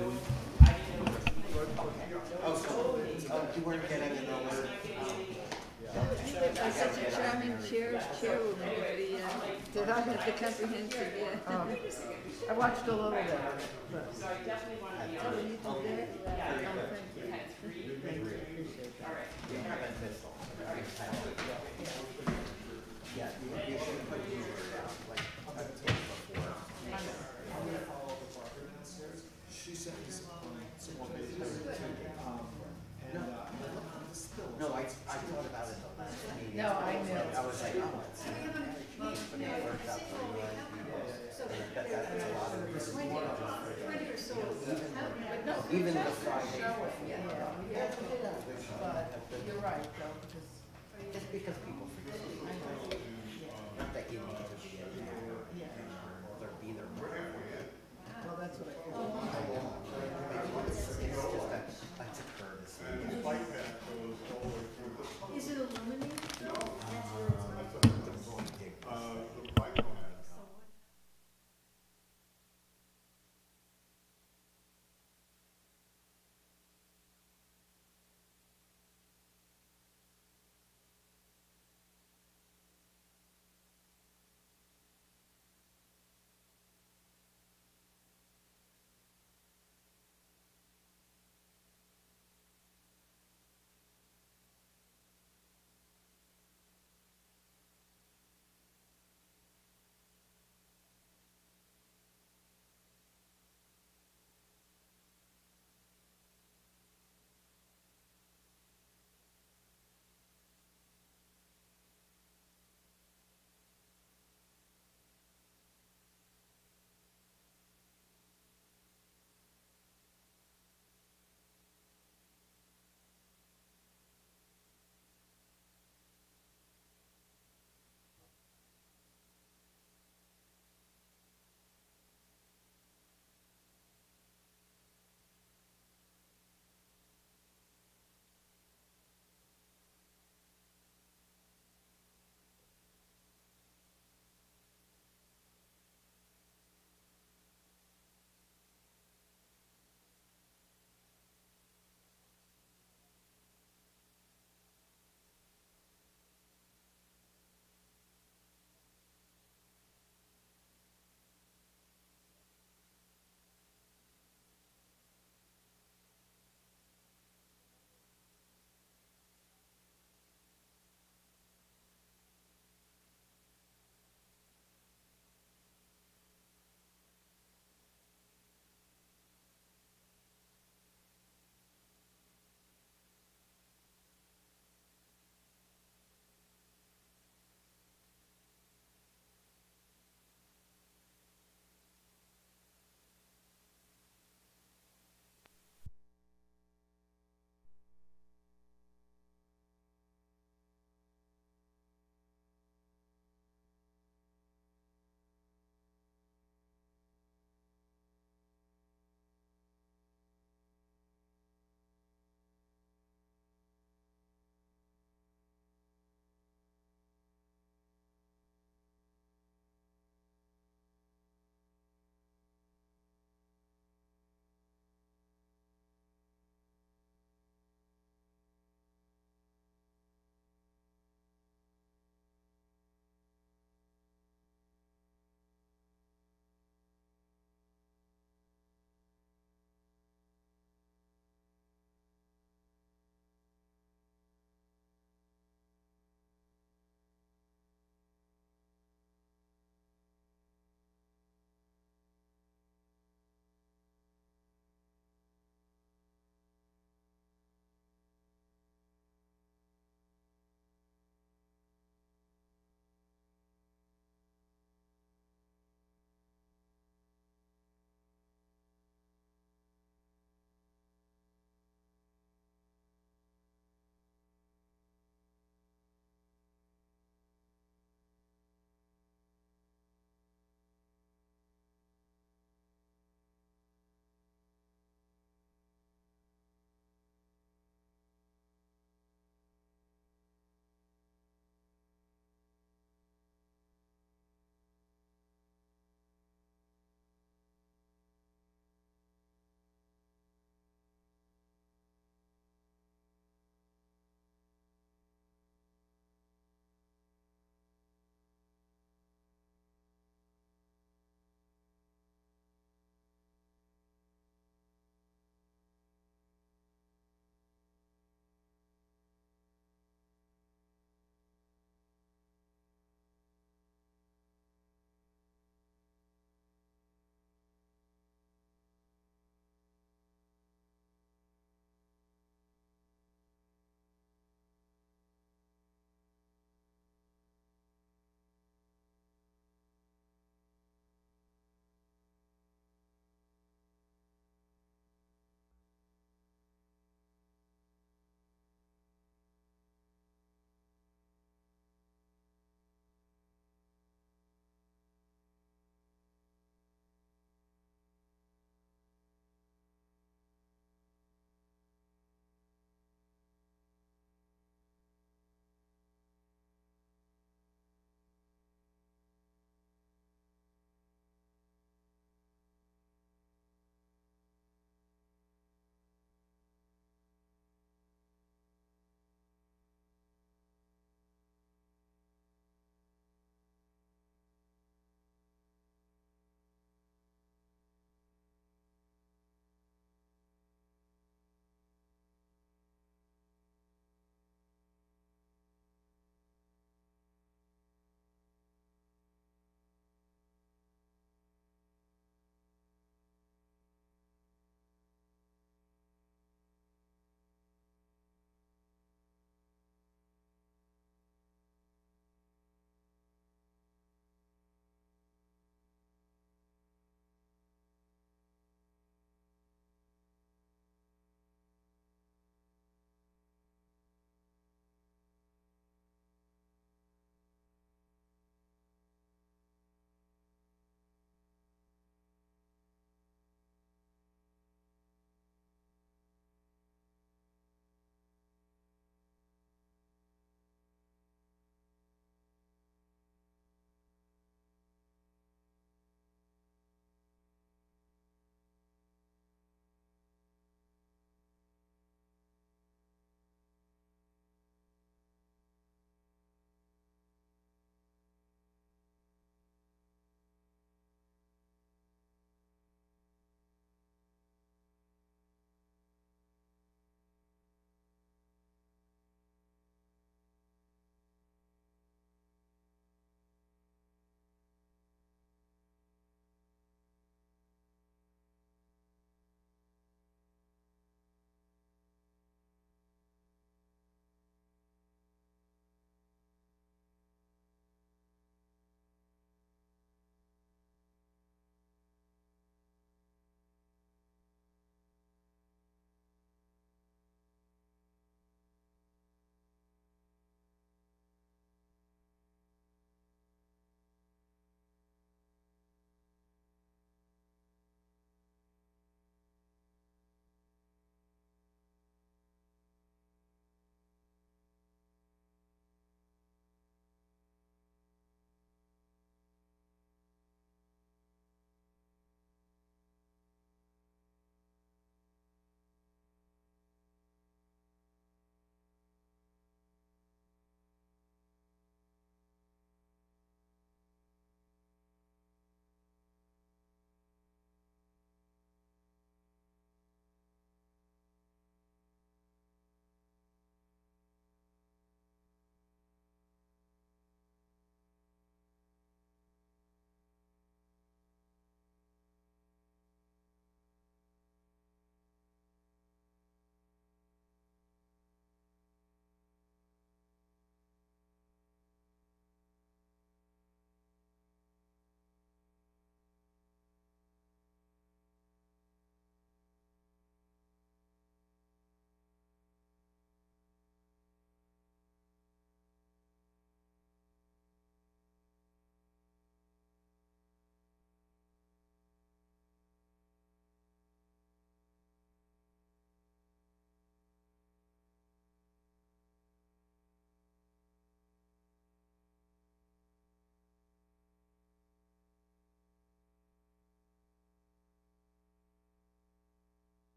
Speaker 7: You weren't getting an alert.
Speaker 11: I'm such a charming chairwoman of the comprehensive,
Speaker 9: I watched a little bit.
Speaker 7: Yeah, you should put your, like,
Speaker 8: She sent me some more videos.
Speaker 7: no, I thought about it the last meeting.
Speaker 1: No, I knew.
Speaker 7: I was like, oh, it's not cheap, but it worked out for you and that's a lot of reasons. Even the Friday.
Speaker 1: But you're right, though, because
Speaker 7: Just because people